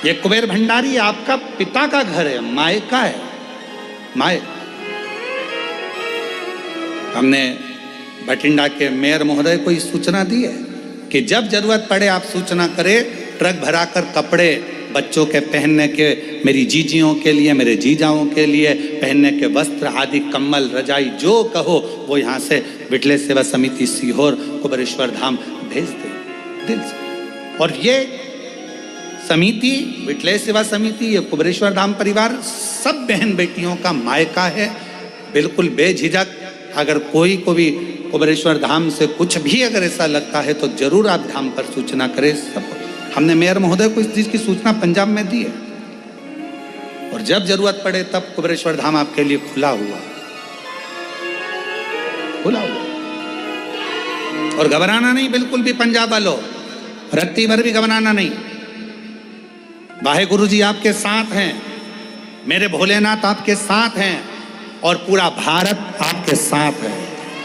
ये कुबेर भंडारी आपका पिता का घर है, मायका है, माय। हमने भटिंडा के मेयर महोदय को सूचना दी है कि जब जरूरत पड़े आप सूचना करें, ट्रक भराकर कपड़े बच्चों के पहनने के, मेरी जीजियों के लिए, मेरे जीजाओं के लिए पहनने के वस्त्र आदि, कम्बल, रजाई, जो कहो वो यहाँ से विठलेश सेवा समिति सीहोर कुबेरेश्वर धाम भेज दे दिल से। और ये समिति, विठलेश सेवा समिति, ये कुबेरेश्वर धाम परिवार सब बहन बेटियों का मायका है। बिल्कुल बेझिझक अगर कोई को भी कुबेरेश्वर धाम से कुछ भी अगर ऐसा लगता है तो जरूर आप धाम पर सूचना करें। सब हमने मेयर महोदय को इस चीज की सूचना पंजाब में दी है, और जब जरूरत पड़े तब कुबेरेश्वर धाम आपके लिए खुला हुआ। और घबराना नहीं बिल्कुल भी पंजाब वालों, रत्ती भर भी घबराना नहीं। वाहेगुरु जी आपके साथ हैं, मेरे भोलेनाथ आपके साथ हैं, और पूरा भारत आपके साथ है,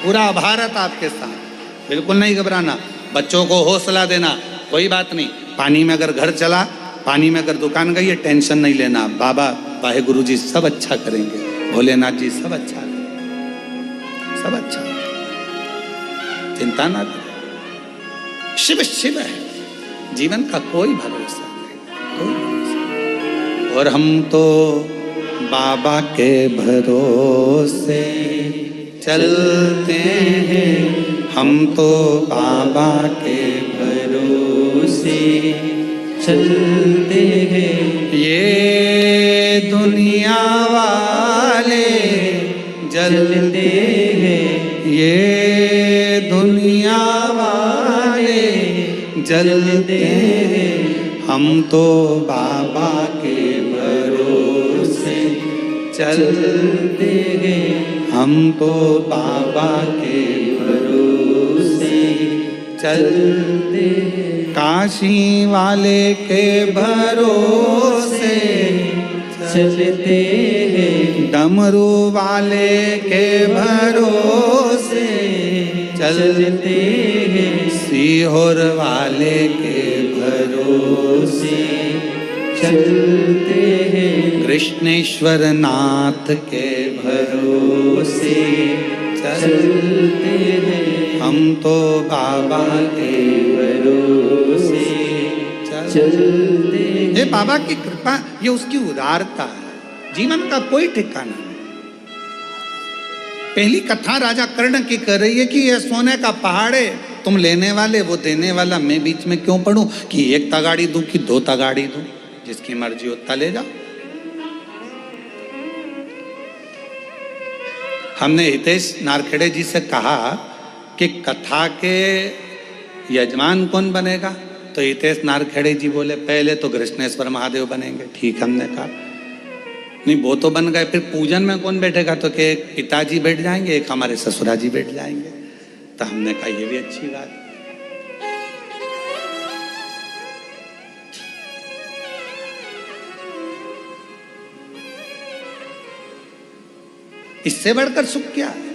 पूरा भारत आपके साथ। बिल्कुल नहीं घबराना, बच्चों को हौसला देना, कोई बात नहीं। पानी में अगर घर चला, पानी में अगर दुकान गई है, टेंशन नहीं लेना, बाबा वाहेगुरु जी सब अच्छा करेंगे, भोलेनाथ जी सब अच्छा करेंगे, सब अच्छा, चिंता ना करें। शिव शिव है, जीवन का कोई भरोसा नहीं, कोई भरोसा। और हम तो बाबा के भरोसे चलते हैं, हम तो बाबा के भरोसे चलते हैं। ये दुनिया वाले जलते हैं, ये दुनिया वाले जलते हैं, हम तो बाबा के भरोसे चलते हैं, हम तो बाबा के भरोसे चलते हैं। काशी वाले के भरोसे चलते हैं, डमरू वाले के भरोसे चलते हैं, सीहोर वाले के भरोसे चलते हैं, कृष्णेश्वर नाथ के भरोसे चलते हैं, हम तो बाबा के भरोसे चलते हैं। ये बाबा की कृपा, ये उसकी उदारता है, जीवन का कोई ठिकाना नहीं। पहली कथा राजा कर्ण की कर रही है कि ये सोने का पहाड़ है, तुम लेने वाले वो देने वाला, मैं बीच में क्यों पढ़ूं कि 1 तगाड़ी दूं कि 2 तगाड़ी दूं, जिसकी मर्जी उतना ले जाओ। हमने हितेश नारखेड़े जी से कहा कि कथा के यजमान कौन बनेगा, तो हितेश नारखेड़े जी बोले पहले तो कृष्णेश्वर महादेव बनेंगे। ठीक, हमने कहा नहीं वो तो बन गए, फिर पूजन में कौन बैठेगा, तो कि एक पिताजी बैठ जाएंगे, एक हमारे ससुराजी बैठ जाएंगे। तो हमने कहा ये भी अच्छी बात। इससे बढ़कर सुख क्या है?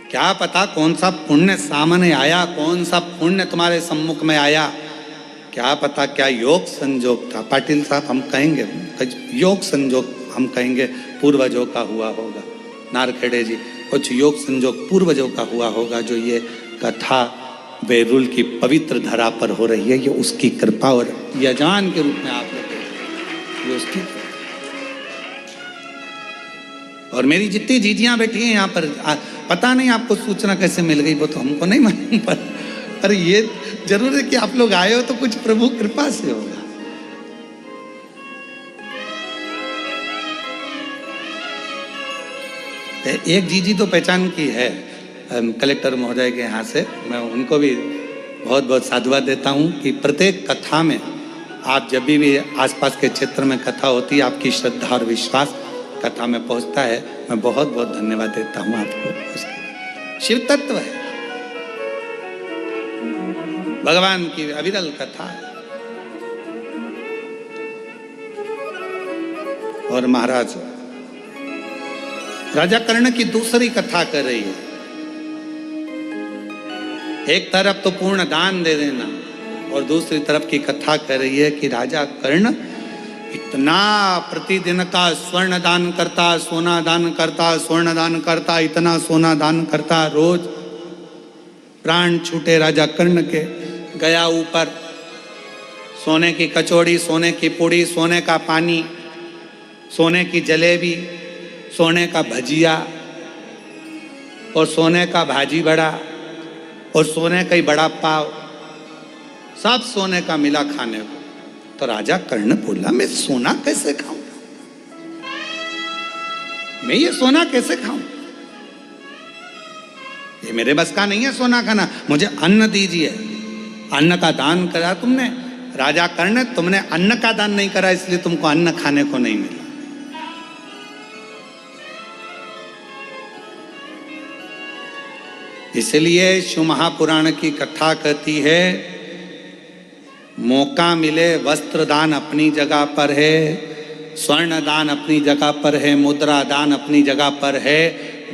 क्या पता कौन सा पुण्य सामने आया, कौन सा पुण्य तुम्हारे सम्मुख में आया, क्या पता क्या योग संजोग था। पाटिल साहब हम कहेंगे योग संजोग, हम कहेंगे पूर्वजों का हुआ होगा। नारखेड़े जी कुछ योग संजोग पूर्वजों का हुआ होगा, जो ये कथा बैरुल की पवित्र धरा पर हो रही है, ये उसकी कृपा और यजमान के रूप में आप लोग ये उसकी। और मेरी जितनी जीजियां बैठी हैं यहाँ पर, पता नहीं आपको सूचना कैसे मिल गई, वो तो हमको नहीं मालूम, पर ये जरूर है कि आप लोग आए हो तो कुछ प्रभु कृपा से होगा। एक जीजी तो पहचान की है कलेक्टर महोदय के यहाँ से, मैं उनको भी बहुत बहुत साधुवाद देता हूँ कि प्रत्येक कथा में आप जब भी आसपास के क्षेत्र में कथा होती है, आपकी श्रद्धा और विश्वास कथा में पहुँचता है। मैं बहुत बहुत धन्यवाद देता हूँ आपको। शिव तत्व है, भगवान की अविरल कथा है। और महाराज राजा कर्ण की दूसरी कथा कर रही है। एक तरफ तो पूर्ण दान दे देना और दूसरी तरफ की कथा कर रही है कि राजा कर्ण इतना प्रतिदिन का स्वर्ण दान करता, सोना दान करता, स्वर्ण दान करता, इतना सोना दान करता, रोज प्राण छूटे राजा कर्ण के। गया ऊपर, सोने की कचौड़ी, सोने की पूड़ी, सोने का पानी, सोने की जलेबी, सोने का भजिया और सोने का भाजी बड़ा और सोने का ही बड़ा पाव, सब सोने का मिला खाने को। तो राजा कर्ण बोला, मैं सोना कैसे खाऊं, मैं ये सोना कैसे खाऊं, ये मेरे बस का नहीं है सोना खाना, मुझे अन्न दीजिए। अन्न का दान करा तुमने राजा कर्ण, तुमने अन्न का दान नहीं करा, इसलिए तुमको अन्न खाने को नहीं मिला। इसलिए शिव महापुराण की कथा कहती है, मौका मिले वस्त्र दान अपनी जगह पर है, स्वर्ण दान अपनी जगह पर है, मुद्रा दान अपनी जगह पर है,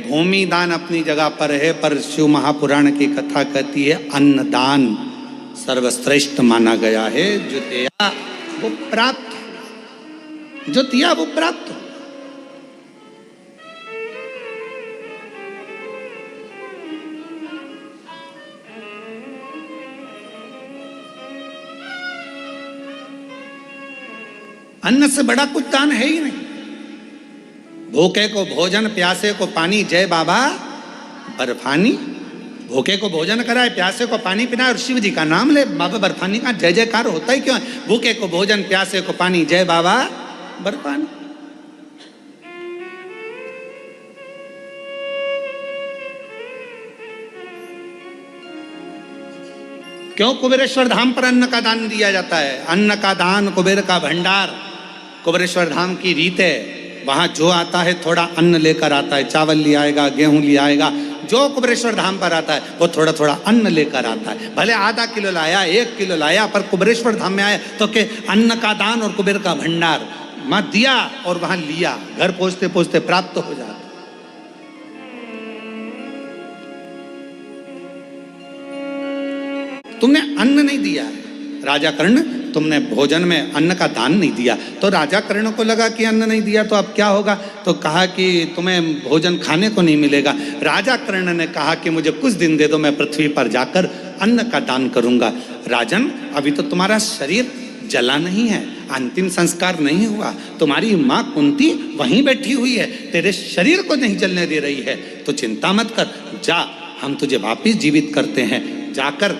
भूमि दान अपनी जगह पर है, पर शिव महापुराण की कथा कहती है अन्न दान सर्वश्रेष्ठ माना गया है। जो दिया वो प्राप्त, जो दिया वो प्राप्त। अन्न से बड़ा कुछ दान है ही नहीं। भूखे को भोजन, प्यासे को पानी, जय बाबा बर्फानी। भूखे को भोजन कराए, प्यासे को पानी पिलाए और शिव जी का नाम ले, बाबा बर्फानी का जय जयकार होता ही क्यों है। भूखे को भोजन, प्यासे को पानी, जय बाबा बर्फानी। क्यों कुबेरेश्वर धाम पर अन्न का दान दिया जाता है? अन्न का दान कुबेर का भंडार, कुबेरेश्वर धाम की रीत है। वहां जो आता है थोड़ा अन्न लेकर आता है, चावल ले आएगा, गेहूं ले आएगा। जो कुबेरेश्वर धाम पर आता है वो थोड़ा थोड़ा अन्न लेकर आता है, भले आधा किलो लाया, 1 किलो लाया, पर कुबेरेश्वर धाम में आया तो के अन्न का दान और कुबेर का भंडार मां दिया और वहां लिया, घर पहुंचते पहुंचते प्राप्त हो जाता। तुमने अन्न नहीं दिया राजा कर्ण, तुमने भोजन में अन्न का दान नहीं दिया। तो राजा कर्ण को लगा कि अन्न नहीं दिया तो अब क्या होगा, तो कहा कि तुम्हें भोजन खाने को नहीं मिलेगा। राजा कर्ण ने कहा कि मुझे कुछ दिन दे दो, मैं पृथ्वी पर जाकर अन्न का दान करूंगा। राजन, अभी तो तुम्हारा शरीर जला नहीं है, अंतिम संस्कार नहीं हुआ, तुम्हारी माँ कुंती वहीं बैठी हुई है, तेरे शरीर को नहीं जलने दे रही है, तो चिंता मत कर, जा हम तुझे वापिस जीवित करते हैं। जाकर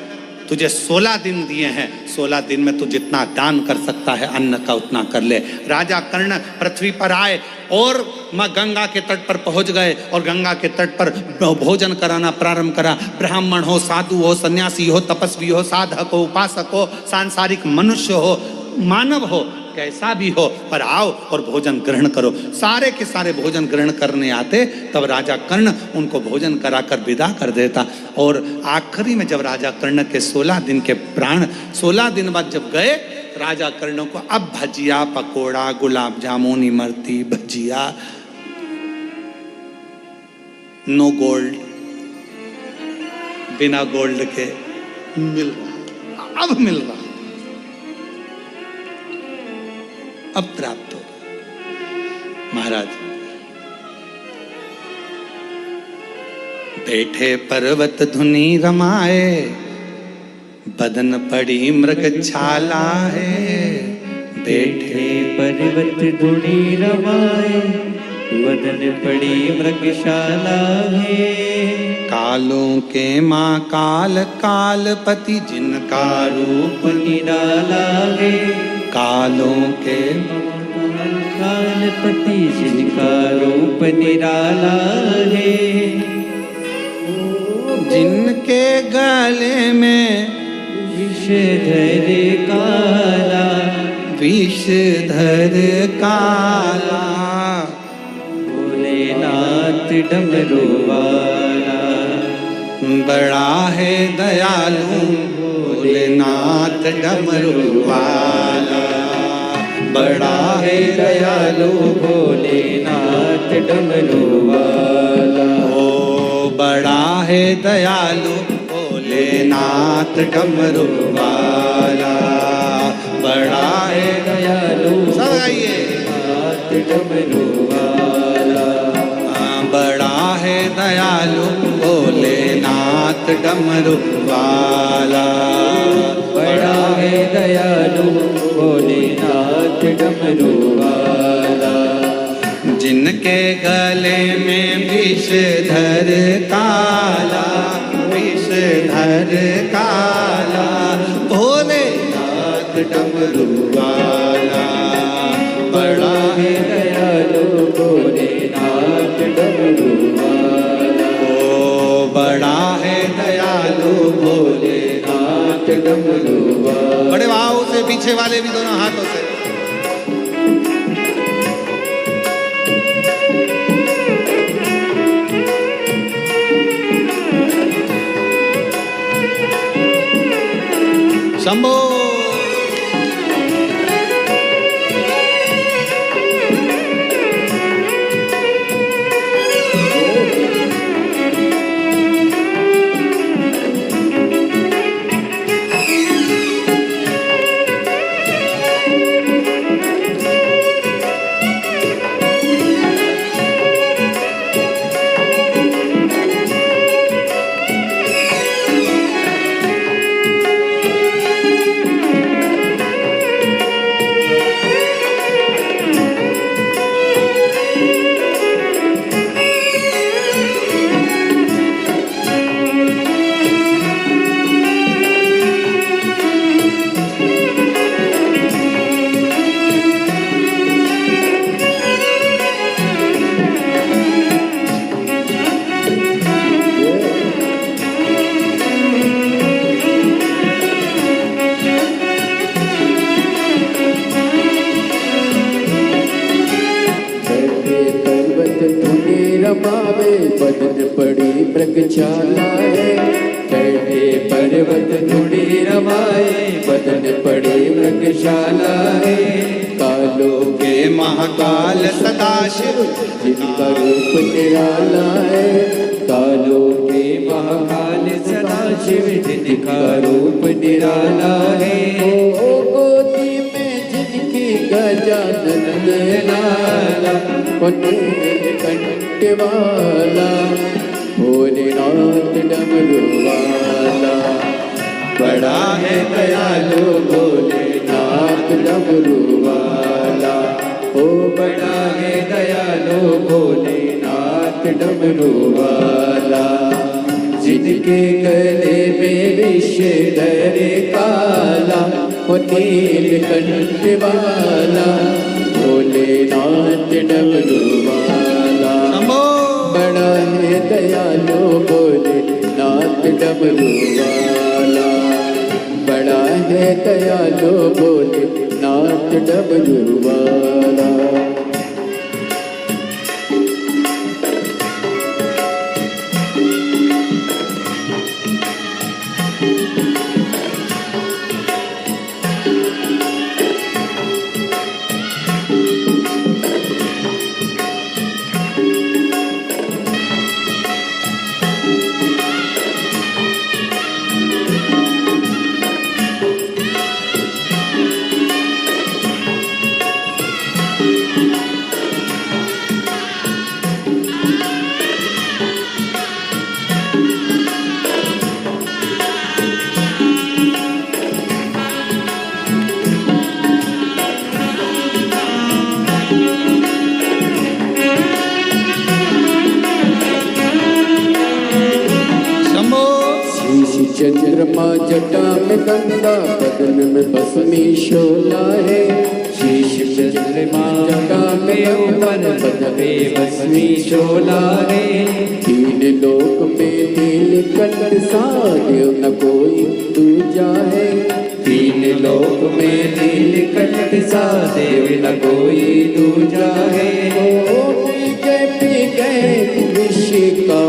तुझे 16 दिन दिए हैं, 16 दिन में तू जितना दान कर सकता है अन्न का उतना कर ले। राजा कर्ण पृथ्वी पर आए और माँ गंगा के तट पर पहुंच गए और गंगा के तट पर भोजन कराना प्रारंभ करा। ब्राह्मण हो, साधु हो, सन्यासी हो, तपस्वी हो, साधक हो, उपासक हो, सांसारिक मनुष्य हो, मानव हो, कैसा भी हो, पर आओ और भोजन ग्रहण करो। सारे के सारे भोजन ग्रहण करने आते, तब राजा कर्ण उनको भोजन कराकर विदा कर देता। और आखिरी में जब राजा कर्ण के 16 दिन के प्राण 16 दिन बाद जब गए, राजा कर्ण को अब भजिया, पकोड़ा, गुलाब जामुन, इमरती, भजिया, नो गोल्ड, बिना गोल्ड के मिल रहा, अब मिल रहा, अब प्राप्त हो। महाराज बैठे पर्वत धुनी रमाए, बदन पड़ी मृग छाला है। बैठे पर्वत धुनी रमाए, बदन पड़ी मृगशाला है। कालों के माँ काल कालपति जिनका रूप निराला है। कालों के कालपति जिनका रूप निराला है। जिनके गले में विषधर काला, विषधर काला, भोलेनाथ डमरू वाला। बड़ा है दयालु भोलेनाथ डमरू वाला। बड़ा है दयालु भोलेनाथ डमरू वाला। ओ बड़ा है दयालु भोलेनाथ डमरू वाला। बड़ा है दयालु सब गाइए। नाथ डमरू वाला। बड़ा है दयालु भोलेनाथ डमरू वाला। बड़ा है दयालु भोलेनाथ डमरू वाला। जिनके गले में विषधर काला, विषधर काला, भोलेनाथ डमरू वाला। बड़ा है दयालु भोलेनाथ डमरू वाला। ओ बड़ा है दयालु भोलेनाथ डमरू वाला। बड़े भाव से पीछे वाले भी दोनों हाथों से। शंभो। रमावे बदन पड़ी मृगशाला है। बैठे पर्वत धुड़ी रमाए बदन पड़ी मृगशाला है। कालों के महाकाल सदाशिव जिनका रूप निराला है। कालों के महाकाल सदाशिव जिनका रूप निराला है। ओ गोदी में जिनकी गजानन लाला, नीलकंठ वाला, भोलेनाथ डमरू वाला। बड़ा है दयालु भोलेनाथ डमरू वाला। ओ बड़ा है दयालु भोलेनाथ डमरू वाला। जिनके गले में विषधर काला, ओ नीलकंठ वाला, भोलेनाथ डमरू वाला। बड़ा है दयालु भोलेनाथ डमरू वाला। बड़ा है दयालु भोलेनाथ डमरू वाला। चंद्रमा जटा में गंगा, बदन में भस्मी शोला है। शीश में चंद्रमा जटा में ऊपर, बदन में भस्मी शोला है। तीन लोक में नीलकंठ सा, देव न कोई दूजा है। तीन लोक में नीलकंठ सा, देव न कोई दूजा है। ओ पी गए विष का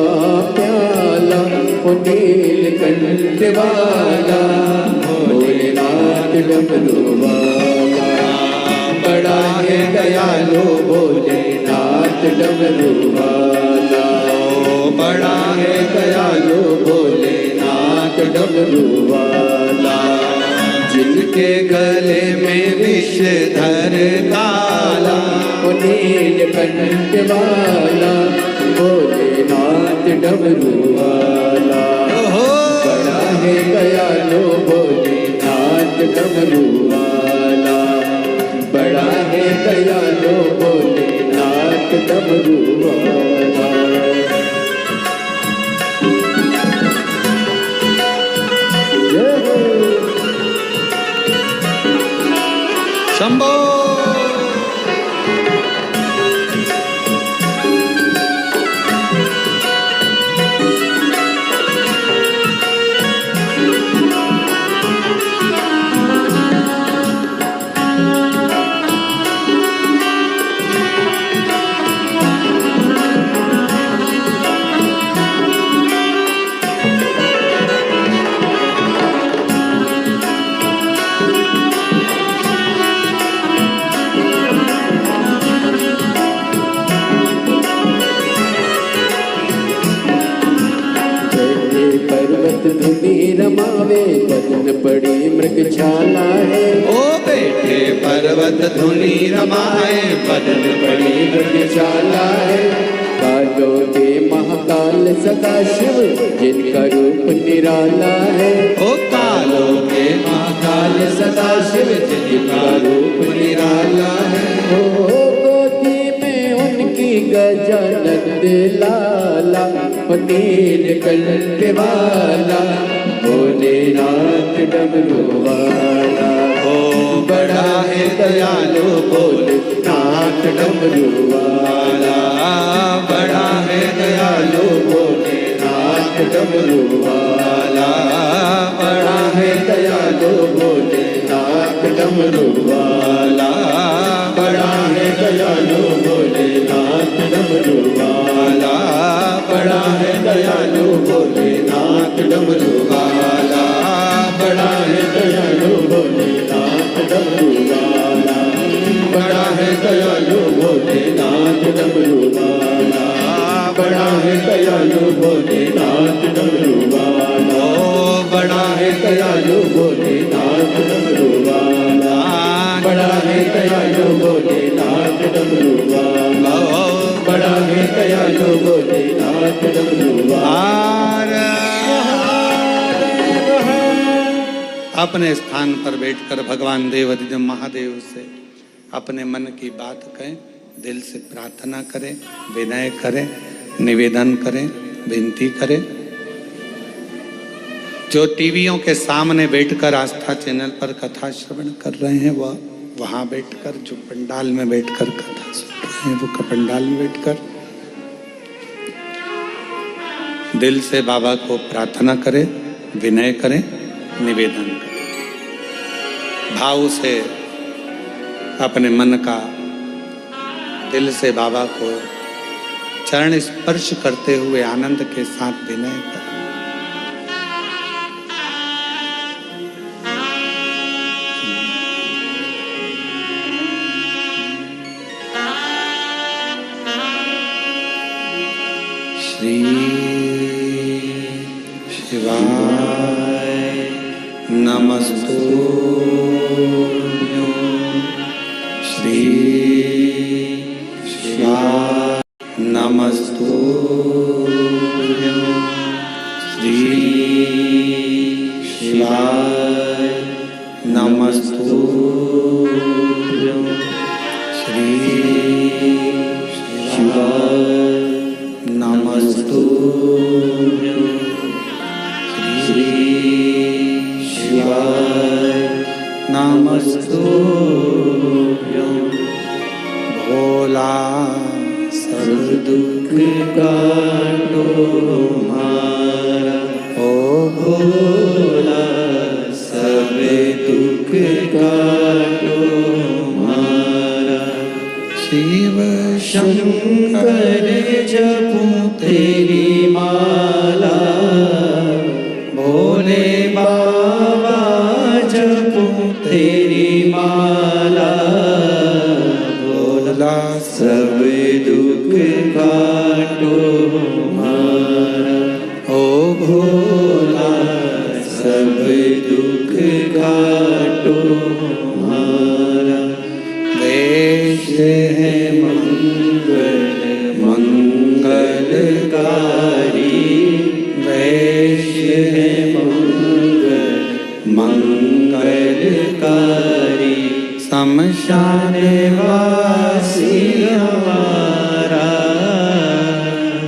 प्याला, ओ नीलकंठ वाला, भोलेनाथ डमरू वाला। बड़ा है दयालु भोलेनाथ डमरू वाला, बड़ा है दयालु भोलेनाथ डमरू वाला। जिनके गले में विषधर काला, ओ नीलकंठ वाला, भोलेनाथ डमरू वाला। बड़ा है दयालु भोलेनाथ डमरू वाला, बड़ा है दयालु भोलेनाथ डमरू वाला। शंभो। रमावे, बदन बड़ी मृगशाला है। ओ बेटे पर्वत धुनी रमाए, बदन बड़ी मृगशाला है। कालों के महाकाल सदाशिव, जिनका रूप निराला है। ओ कालों के महाकाल सदाशिव, जिनका रूप निराला है। ओ गोदी में उनकी गजानंद लाला, नीलकंठ वाला, भोलेनाथ डमरू वाला। ओ बड़ा है दयालु भोलेनाथ डमरू वाला, बड़ा है दयालु भोलेनाथ डमरू वाला। बड़ा है दयालु भोलेनाथ डमरू वाला, बड़ा है दयालु भोलेनाथ डमरू वाला। बड़ा है दयालु भोलेनाथ डमरू वाला, बड़ा है दयालु भोलेनाथ डमरू वाला। बड़ा है दयालु भोलेनाथ डमरू वाला, बड़ा है दयालु भोलेनाथ डमरू वाला। बड़ा है दयालु भोलेनाथ डमरू वाला, बड़ा है दयालु भोलेनाथ डमरू वाला। बड़ा है दयालु भोलेनाथ डमरू वाला। अपने स्थान पर बैठकर भगवान देवाधिदेव महादेव से अपने मन की बात कहें, दिल से प्रार्थना करें, विनय करें, निवेदन करें, विनती करें। जो टीवियों के सामने बैठकर आस्था चैनल पर कथा श्रवण कर रहे हैं, वह वहाँ बैठकर, जो पंडाल में बैठकर कथा सुन रहे हैं, वो पंडाल में बैठकर दिल से बाबा को प्रार्थना करें, विनय करें, निवेदन करें। भाव से अपने मन का दिल से बाबा को चरण स्पर्श करते हुए आनंद के साथ विनय करें। श्री शिवाय नमस्तुभ्यं। श्री शिवाय नमस्तुभ्यं। श्री शिवाय नमस्तुभ्यं। श्री शिवाय नमस्तुभ्यं। श्री हमारा, ओ भोला सब दुख काटो हमारा। शिव शंकर जपूं तेरी माला, भोले बाबा जपूं तेरी माला, भोला सब दुख काटो हमारा, ओ भोला सब दुख काटो हमारा। वेश है मंगल मंगलकारी, वेश है मंगल मंगलकारी, शमशान वासी हमारा,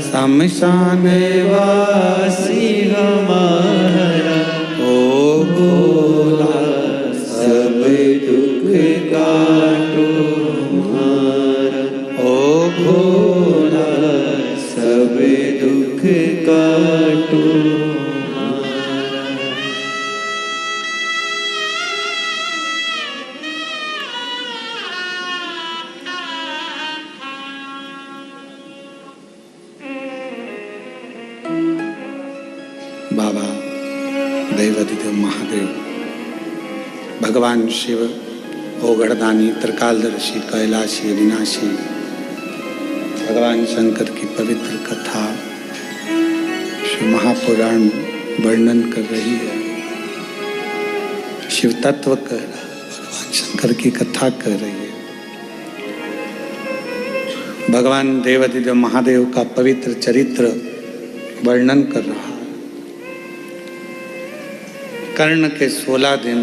शमशान वासी हमारा, ओ भोला सब दुख काटो हमारा, ओ भोला सब दुख काटो हमारा। बाबा देवाधिदेव महादेव, भगवान शिव, ओगढ़दानी, त्रिकालदर्शी, कैलाशी, अविनाशी, भगवान शंकर की पवित्र कथा शिव महापुराण वर्णन कर रही है। शिव तत्व कह रहा है, भगवान शंकर की कथा कर रही है। भगवान देवाधिदेव महादेव का पवित्र चरित्र वर्णन कर रहा है। कर्ण के 16 दिन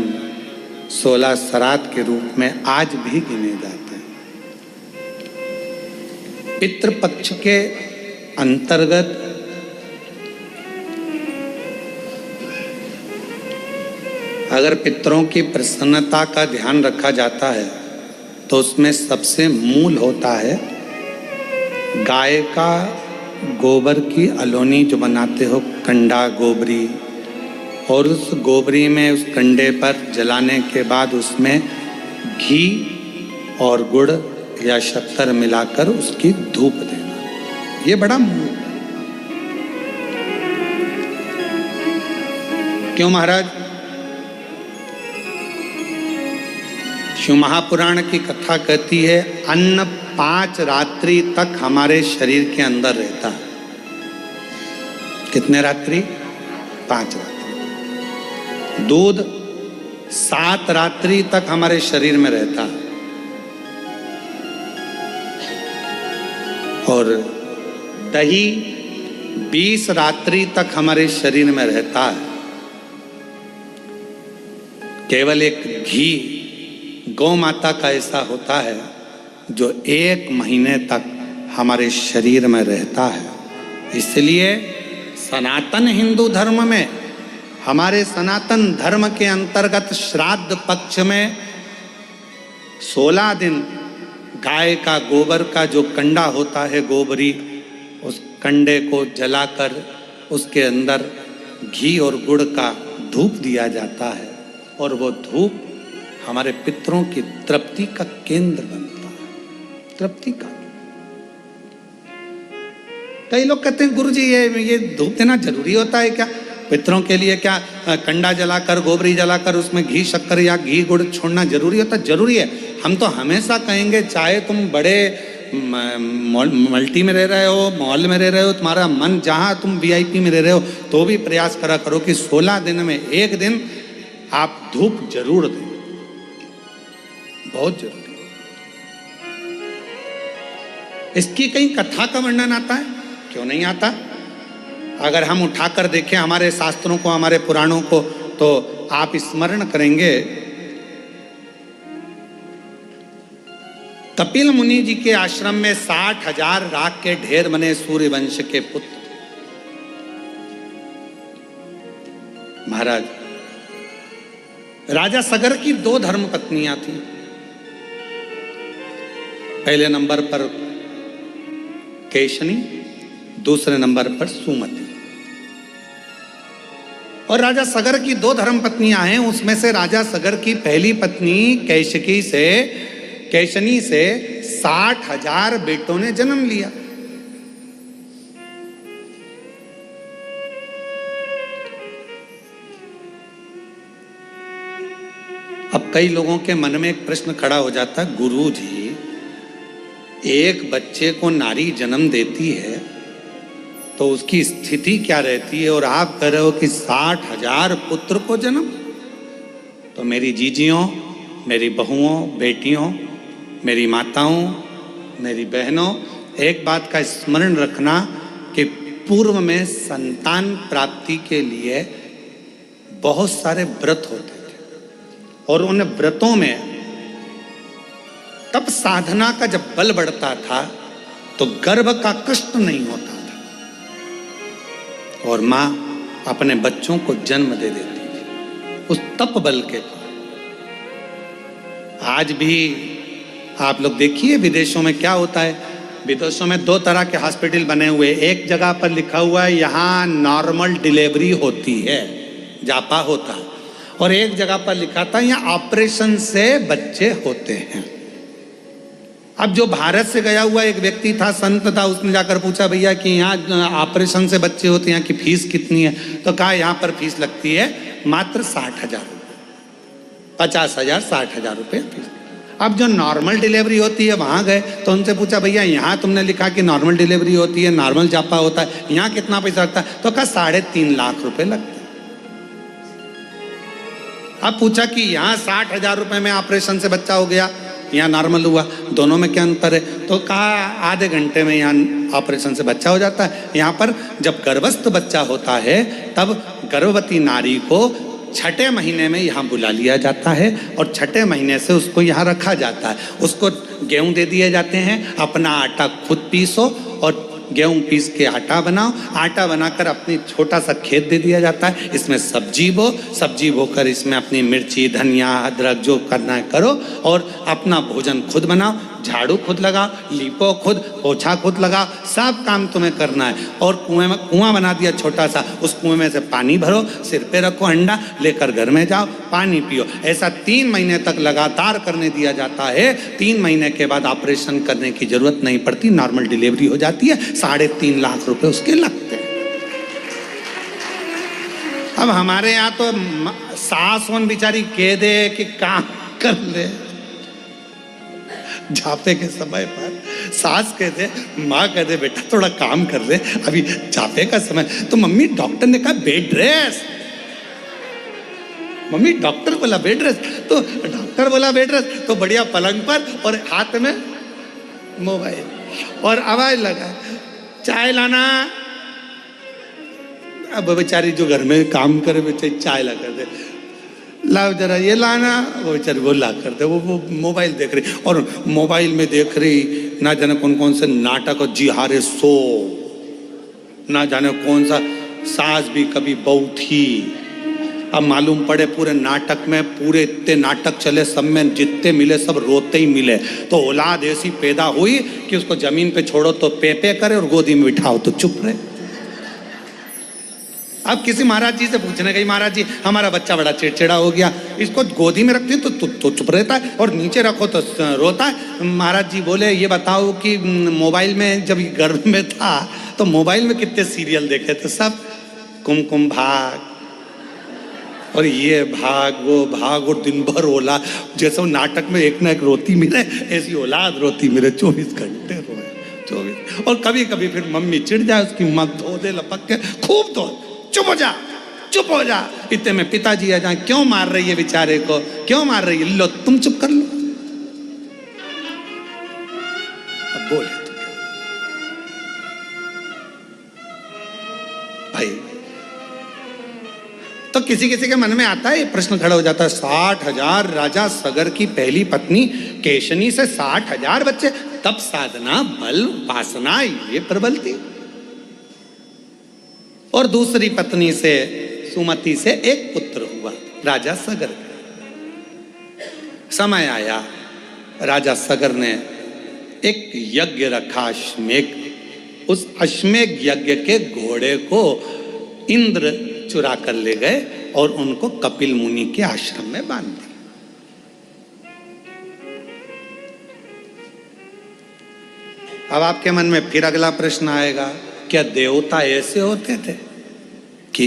16 श्राद्ध के रूप में आज भी गिने जाते हैं। पितृपक्ष के अंतर्गत अगर पितरों की प्रसन्नता का ध्यान रखा जाता है तो उसमें सबसे मूल होता है गाय का गोबर की अलोनी जो बनाते हो, कंडा गोबरी, और उस गोबरी में उस कंडे पर जलाने के बाद उसमें घी और गुड़ या शक्कर मिलाकर उसकी धूप देना, ये बड़ा मूल। क्यों महाराज? शिव महापुराण की कथा कहती है अन्न 5 रात्रि तक हमारे शरीर के अंदर रहता है। कितने रात्रि? 5 रात्रि। दूध 7 रात्रि तक हमारे शरीर में रहता है और दही 20 रात्रि तक हमारे शरीर में रहता है। केवल एक घी गौ माता का ऐसा होता है जो 1 महीने तक हमारे शरीर में रहता है। इसलिए सनातन हिंदू धर्म में, हमारे सनातन धर्म के अंतर्गत श्राद्ध पक्ष में 16 दिन गाय का गोबर का जो कंडा होता है गोबरी, उस कंडे को जलाकर उसके अंदर घी और गुड़ का धूप दिया जाता है और वो धूप हमारे पितरों की तृप्ति का केंद्र बनता है। तृप्ति का। कई लोग कहते हैं गुरुजी ये धूप देना जरूरी होता है क्या? पितरों के लिए क्या कंडा जलाकर गोबरी जलाकर उसमें घी शक्कर या घी गुड़ छोड़ना जरूरी होता? जरूरी है। हम तो हमेशा कहेंगे चाहे तुम बड़े मल्टी में रह रहे हो, मॉल में रह रहे हो, तुम्हारा मन जहाँ तुम VIP में रह रहे हो, तो भी प्रयास करा करो कि 16 दिन में एक दिन आप धूप जरूर दें, बहुत जरूरी। इसकी कहीं कथा का वर्णन आता है? क्यों नहीं आता? अगर हम उठाकर देखें हमारे शास्त्रों को, हमारे पुराणों को, तो आप स्मरण करेंगे कपिल मुनि जी के आश्रम में 60,000 राख के ढेर बने सूर्य वंश के पुत्र। महाराज राजा सगर की 2 धर्म पत्नियां थी। पहले नंबर पर केशनी, दूसरे नंबर पर सुमति। और राजा सगर की 2 धर्म पत्नियां हैं, उसमें से राजा सगर की पहली पत्नी कैशनी से 60,000 बेटों ने जन्म लिया। अब कई लोगों के मन में एक प्रश्न खड़ा हो जाता है, गुरु जी, एक बच्चे को नारी जन्म देती है तो उसकी स्थिति क्या रहती है, और आप कह रहे हो कि 60,000 पुत्र को जन्म। तो मेरी जीजियों, मेरी बहुओं, बेटियों, मेरी माताओं, मेरी बहनों, एक बात का स्मरण रखना कि पूर्व में संतान प्राप्ति के लिए बहुत सारे व्रत होते थे, और उन व्रतों में तब साधना का जब बल बढ़ता था तो गर्भ का कष्ट नहीं होता था, और मां अपने बच्चों को जन्म दे देती थी उस तप बल के द्वारा। आज भी आप लोग देखिए विदेशों में क्या होता है। विदेशों में 2 तरह के हॉस्पिटल बने हुए, एक जगह पर लिखा हुआ है यहाँ नॉर्मल डिलीवरी होती है, जापा होता है, और एक जगह पर लिखा था यहाँ ऑपरेशन से बच्चे होते हैं। अब जो भारत से गया हुआ एक व्यक्ति था, संत था, उसने जाकर पूछा भैया कि यहाँ ऑपरेशन से बच्चे होते हैं, यहाँ की फीस कितनी है? तो कहा यहाँ पर फीस लगती है मात्र 60,000 रुपये, 50,000 60,000 रुपये फीस। अब जो नॉर्मल डिलीवरी होती है वहाँ गए तो उनसे पूछा भैया यहाँ तुमने लिखा कि नॉर्मल डिलीवरी होती है, नॉर्मल जापा होता है, यहाँ कितना पैसा लगता है? तो कहा 3.5 लाख रुपये लगते हैं। अब पूछा कि यहाँ 60,000 रुपये में ऑपरेशन से बच्चा हो गया, यहाँ नॉर्मल हुआ, दोनों में क्या अंतर है? तो कहा आधे घंटे में यहाँ ऑपरेशन से बच्चा हो जाता है। यहाँ पर जब गर्भस्थ बच्चा होता है तब गर्भवती नारी को 6ठे महीने में यहाँ बुला लिया जाता है, और 6ठे महीने से उसको यहाँ रखा जाता है। उसको गेहूं दे दिए जाते हैं, अपना आटा खुद पीसो और गेहूं पीस के आटा बनाओ, आटा बनाकर अपनी छोटा सा खेत दे दिया जाता है, इसमें सब्जी बो, सब्जी बोकर इसमें अपनी मिर्ची, धनिया, अदरक जो करना है करो, और अपना भोजन खुद बनाओ, झाड़ू खुद लगाओ, लीपो खुद, पोछा खुद लगाओ, सब काम तुम्हें करना है। और कुआं बना दिया छोटा सा, उस कुएं में से पानी भरो, सिर पे रखो हंडा, लेकर घर में जाओ, पानी पियो। ऐसा 3 महीने तक लगातार करने दिया जाता है। 3 महीने के बाद ऑपरेशन करने की जरूरत नहीं पड़ती, नॉर्मल डिलीवरी हो जाती है। 3.5 लाख रुपए उसके लगते हैं। अब हमारे यहाँ तो सास वन बेचारी कह दे कि काम कर ले, जापे के समय पर सास कह दे, माँ कह दे बेटा थोड़ा काम कर ले, अभी जापे का समय। तो मम्मी डॉक्टर ने कहा बेड रेस्ट, मम्मी डॉक्टर बोला बेड रेस्ट, तो डॉक्टर बोला बेड रेस्ट, तो बढ़िया पलंग पर और हाथ में मोबाइल, और आवाज लगा चाय लाना। अब बेचारी जो घर में काम करे बेचारी चाय ला कर दे, लाओ जरा ये लाना, वो बेचारी वो ला कर दे, वो मोबाइल देख रही, और मोबाइल में देख रही ना जाने कौन कौन से नाटक, और जी हारे सो, ना जाने कौन सा सास भी कभी बहू थी। अब मालूम पड़े पूरे नाटक में, पूरे इतने नाटक चले, सब में जितने मिले सब रोते ही मिले। तो औलाद ऐसी पैदा हुई कि उसको जमीन पे छोड़ो तो पे करे, और गोदी में बिठाओ तो चुप रहे। अब किसी महाराज जी से पूछने गई, महाराज जी हमारा बच्चा बड़ा चिड़चिड़ा हो गया, इसको गोदी में रखती तो चुप रहता है, और नीचे रखो तो रोता है। महाराज जी बोले ये बताओ कि मोबाइल में जब गर्भ में था तो मोबाइल में कितने सीरियल देखे थे? सब कुमकुम भाग, और ये भाग वो भाग, और दिन भर ओला, जैसे वो नाटक में एक ना एक रोती मिले, ऐसी औलाद रोती मिले, 24 घंटे रोए 24। और कभी कभी फिर मम्मी चिढ़ जाए, उसकी माँ धो दे लपक के, खूब धो, चुप हो जा, चुप हो जा। इतने में पिताजी आ जाए, क्यों मार रही है बेचारे को, क्यों मार रही है? लो तुम चुप कर लो। अब बोले भाई, तो किसी किसी के मन में आता है प्रश्न खड़ा हो जाता है, 60,000 राजा सगर की पहली पत्नी केशनी से 60,000 बच्चे, तब साधना बल उपासना ये प्रबल थी। और दूसरी पत्नी से सुमति से एक पुत्र हुआ राजा सगर का। समय आया, राजा सगर ने एक यज्ञ रखा, अश्वमेध उस अश्वमेध यज्ञ के घोड़े को इंद्र चुरा कर ले गए और उनको कपिल मुनि के आश्रम में बांध दिया। अब आपके मन में फिर अगला प्रश्न आएगा, क्या देवता ऐसे होते थे कि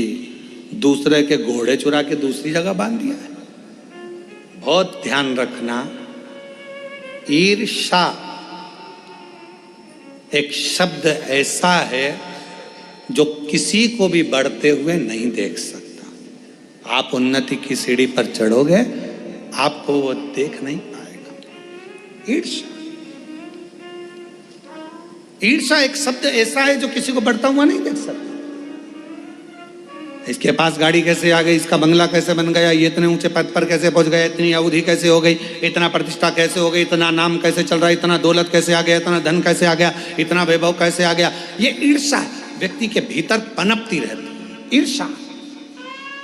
दूसरे के घोड़े चुरा के दूसरी जगह बांध दिया है? बहुत ध्यान रखना, ईर्ष्या एक शब्द ऐसा है जो किसी को भी बढ़ते हुए नहीं देख सकता। आप उन्नति की सीढ़ी पर चढ़ोगे, आपको वो देख नहीं पाएगा। ईर्ष्या, ईर्ष्या एक शब्द ऐसा है जो किसी को बढ़ता हुआ नहीं देख सकता। इसके पास गाड़ी कैसे आ गई, इसका बंगला कैसे बन गया, ये इतने ऊंचे पद पर कैसे पहुंच गया, इतनी अवधि कैसे हो गई, इतना प्रतिष्ठा कैसे हो गई, इतना नाम कैसे चल रहा है, इतना दौलत कैसे आ गया, इतना धन कैसे आ गया, इतना वैभव कैसे आ गया। ये ईर्ष्या व्यक्ति के भीतर पनपती रहती, ईर्ष्या।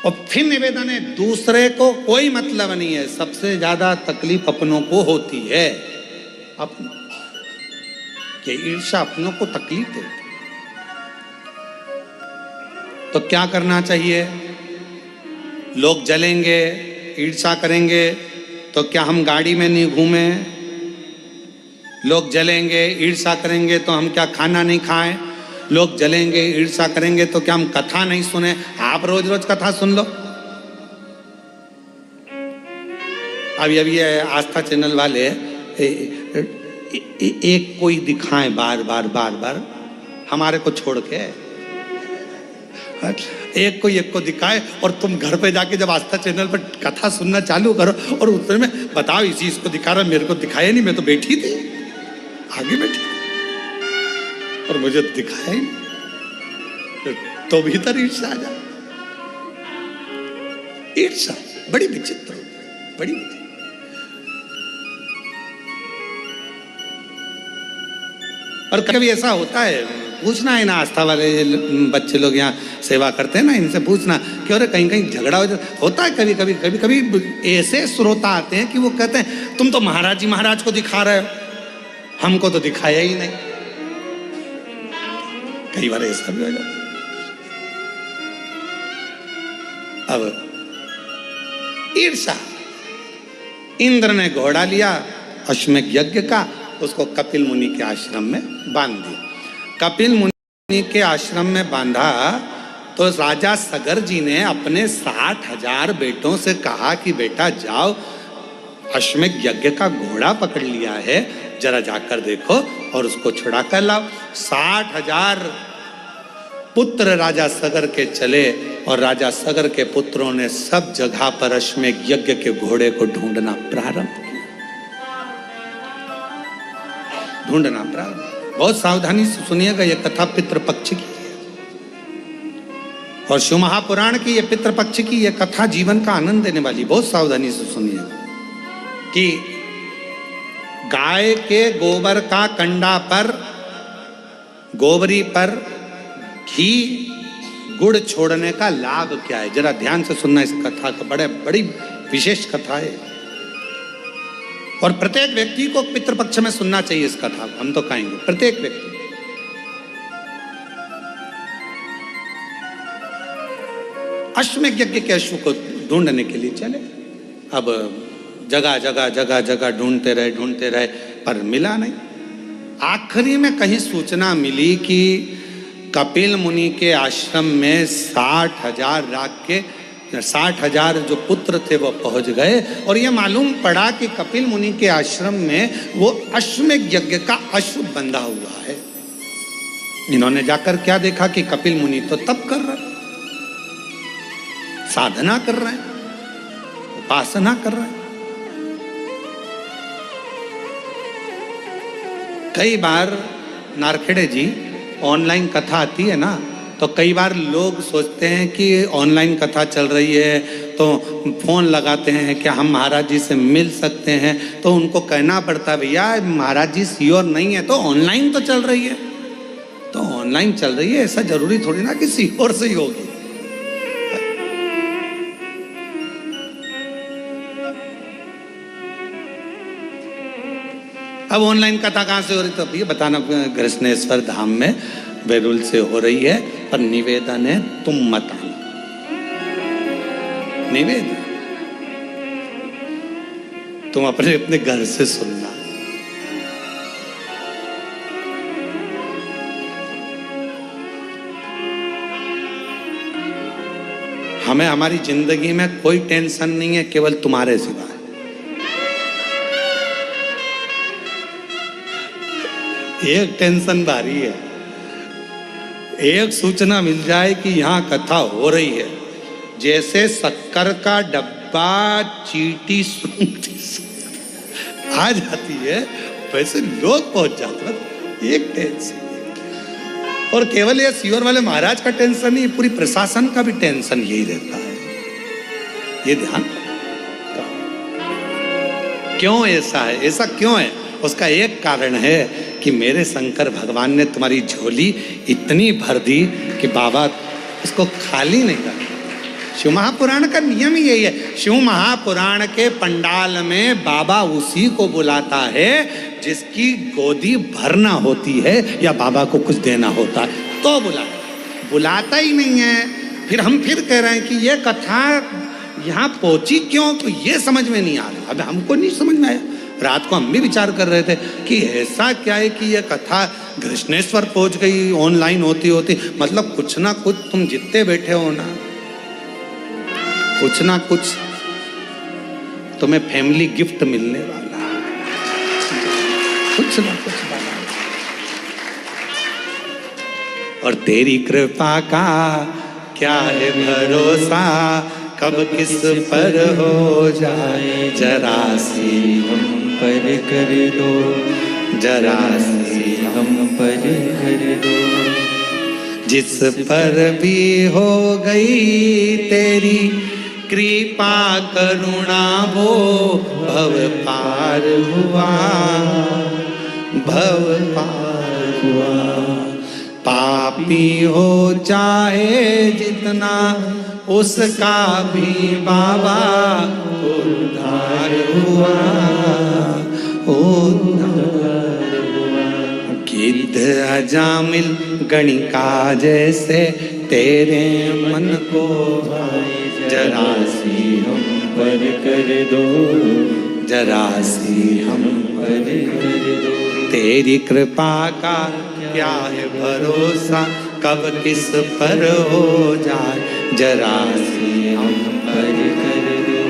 और फिर निवेदन है, दूसरे को कोई मतलब नहीं है, सबसे ज्यादा तकलीफ अपनों को होती है। अपनों ये ईर्ष्या अपनों को तकलीफ देती। तो क्या करना चाहिए? लोग जलेंगे, ईर्ष्या करेंगे, तो क्या हम गाड़ी में नहीं घूमें? लोग जलेंगे, ईर्ष्या करेंगे, तो हम क्या खाना नहीं खाएं? लोग जलेंगे, ईर्ष्या करेंगे, तो क्या हम कथा नहीं सुने? आप रोज रोज कथा सुन लो। अभी अभी आस्था चैनल वाले एक कोई दिखाएं बार बार बार बार, हमारे को छोड़ के एक को दिखाए, और तुम घर पे जाके जब आस्था चैनल पर कथा सुनना चालू करो और उत्तर में बताओ इसी इसको दिखा रहा, मेरे को दिखाया नहीं, मैं तो बैठी थी, आगे बैठी और मुझे दिखाया ही नहीं, तो भीतर ईर्ष्या आ जाए। ईर्ष्या बड़ी विचित्र, बड़ी विचित्र। और कभी ऐसा होता है, पूछना है ना, आस्था वाले बच्चे लोग यहाँ सेवा करते हैं ना, इनसे पूछना कि अरे कहीं कहीं झगड़ा होता है। कभी कभी ऐसे श्रोता आते हैं कि वो कहते हैं तुम तो महाराज जी महाराज को दिखा रहे हो, हमको तो दिखाया ही नहीं। कई बार ऐसा भी हो जाता। अब ईर्ष्या, इंद्र ने घोड़ा लिया अश्वमेध यज्ञ का, उसको कपिल मुनि के आश्रम में बांध दिया। कपिल मुनि के आश्रम में बांधा तो राजा सगर जी ने अपने 60,000 बेटों से कहा कि बेटा जाओ, अश्वमेध यज्ञ का घोड़ा पकड़ लिया है, जरा जाकर देखो और उसको छुड़ा कर लाओ। 60,000 पुत्र राजा सगर के चले और राजा सगर के पुत्रों ने सब जगह पर अश्वमेध यज्ञ के घोड़े को ढूंढना प्रारंभ किया। बहुत सावधानी से सुनिएगा, यह कथा पितृपक्ष की है और शिव महापुराण की यह पितृपक्ष की यह कथा जीवन का आनंद देने वाली। बहुत सावधानी से सुनिएगा कि गाय के गोबर का कंडा पर, गोबरी पर घी गुड़ छोड़ने का लाभ क्या है, जरा ध्यान से सुनना इस कथा को, बड़ी विशेष कथा है और प्रत्येक व्यक्ति को पितृपक्ष में सुनना चाहिए इस कथा को। हम तो कहेंगे प्रत्येक व्यक्ति। अश्वमेध यज्ञ के अश्व को ढूंढने के लिए चले। अब जगह ढूंढते रहे पर मिला नहीं। आखिरी में कहीं सूचना मिली कि कपिल मुनि के आश्रम में 60,000 जो पुत्र थे वो पहुंच गए और ये मालूम पड़ा कि कपिल मुनि के आश्रम में वो अश्वमेध यज्ञ का अश्व बंधा हुआ है। इन्होंने जाकर क्या देखा कि कपिल मुनि तो तप कर रहे, साधना कर रहे हैं, उपासना कर रहे हैं। कई बार नारखेड़े जी ऑनलाइन कथा आती है ना, तो कई बार लोग सोचते हैं कि ऑनलाइन कथा चल रही है तो फोन लगाते हैं कि हम महाराज जी से मिल सकते हैं, तो उनको कहना पड़ता भैया महाराज जी श्योर नहीं है तो ऑनलाइन तो चल रही है, तो ऑनलाइन चल रही है, ऐसा जरूरी थोड़ी ना कि श्योर से ही होगी। अब ऑनलाइन कथा कहाँ से हो रही, तो ये बताना कृष्णेश्वर धाम में बेरुल से हो रही है, पर निवेदन है तुम मत आना। निवेदन तुम अपने अपने घर से सुनना। हमें हमारी जिंदगी में कोई टेंशन नहीं है, केवल तुम्हारे सिवा। एक टेंशन भारी है, एक सूचना मिल जाए कि यहां कथा हो रही है, जैसे शक्कर का डब्बा चीटी सुनती आ जाती है वैसे लोग पहुंच जाते हैं। एक टेंशन, और केवल ये सीवर वाले महाराज का टेंशन नहीं, पूरी प्रशासन का भी टेंशन यही रहता है। ये ध्यान क्यों ऐसा है, ऐसा क्यों है? उसका एक कारण है कि मेरे शंकर भगवान ने तुम्हारी झोली इतनी भर दी कि बाबा उसको खाली नहीं रखा। शिव महापुराण का नियम ही यही है। शिव महापुराण के पंडाल में बाबा उसी को बुलाता है जिसकी गोदी भरना होती है या बाबा को कुछ देना होता है तो बुलाता ही नहीं है। फिर हम फिर कह रहे हैं कि ये कथा यहाँ पहुंची क्यों, तो ये समझ में नहीं आ रहा। अब हमको नहीं समझ में आया। रात को हम भी विचार कर रहे थे कि ऐसा क्या है कि ये कथा कृष्णेश्वर पहुंच गई ऑनलाइन होती होती, मतलब कुछ ना कुछ तुम जितने बैठे हो ना, कुछ ना कुछ तुम्हें फैमिली गिफ्ट मिलने वाला है, कुछ ना कुछ वाला। और तेरी कृपा का क्या है भरोसा, कब किस पर हो जाए, जरा सी हम पर कर दो, जरा सी हम पर कर दो। जिस पर भी हो गई तेरी कृपा करुणा, वो भव पार हुआ, भव पार हुआ। पापी हो चाहे जितना, उसका भी बाबा उद्धार हुआ, उद्धार हुआ। गिद्ध अजामिल गणिका जैसे तेरे मन को भाई, जरा सी हम पर कर दो, जरा सी हम पर कर दो। तेरी कृपा का क्या है भरोसा, कब किस पर हो जाए, जरा सी हम पर कर दो,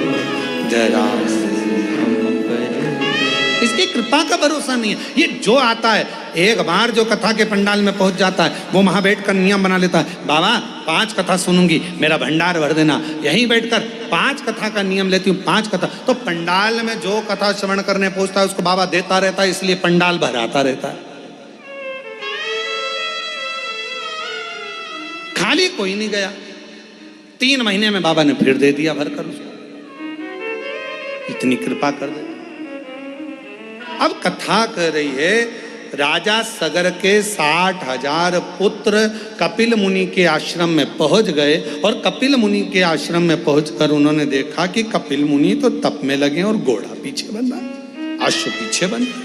जरा सी हम पर कर दो। इसकी कृपा का भरोसा नहीं है। ये जो आता है एक बार जो कथा के पंडाल में पहुंच जाता है, वो वहां बैठकर नियम बना लेता है, बाबा 5 कथा सुनूंगी, मेरा भंडार भर देना। यहीं बैठकर 5 कथा का नियम लेती हूँ, 5 कथा। तो पंडाल में जो कथा श्रवण करने पहुंचता है उसको बाबा देता रहता है, इसलिए पंडाल भराता रहता है। खाली कोई नहीं गया। 3 महीने में बाबा ने फिर दे दिया भरकर उसको, इतनी कृपा कर दे। अब कथा कर रही है, राजा सगर के 60,000 पुत्र कपिल मुनि के आश्रम में पहुंच गए, और कपिल मुनि के आश्रम में पहुंचकर उन्होंने देखा कि कपिल मुनि तो तप में लगे और घोड़ा पीछे बंधा, अश्व पीछे बंधा।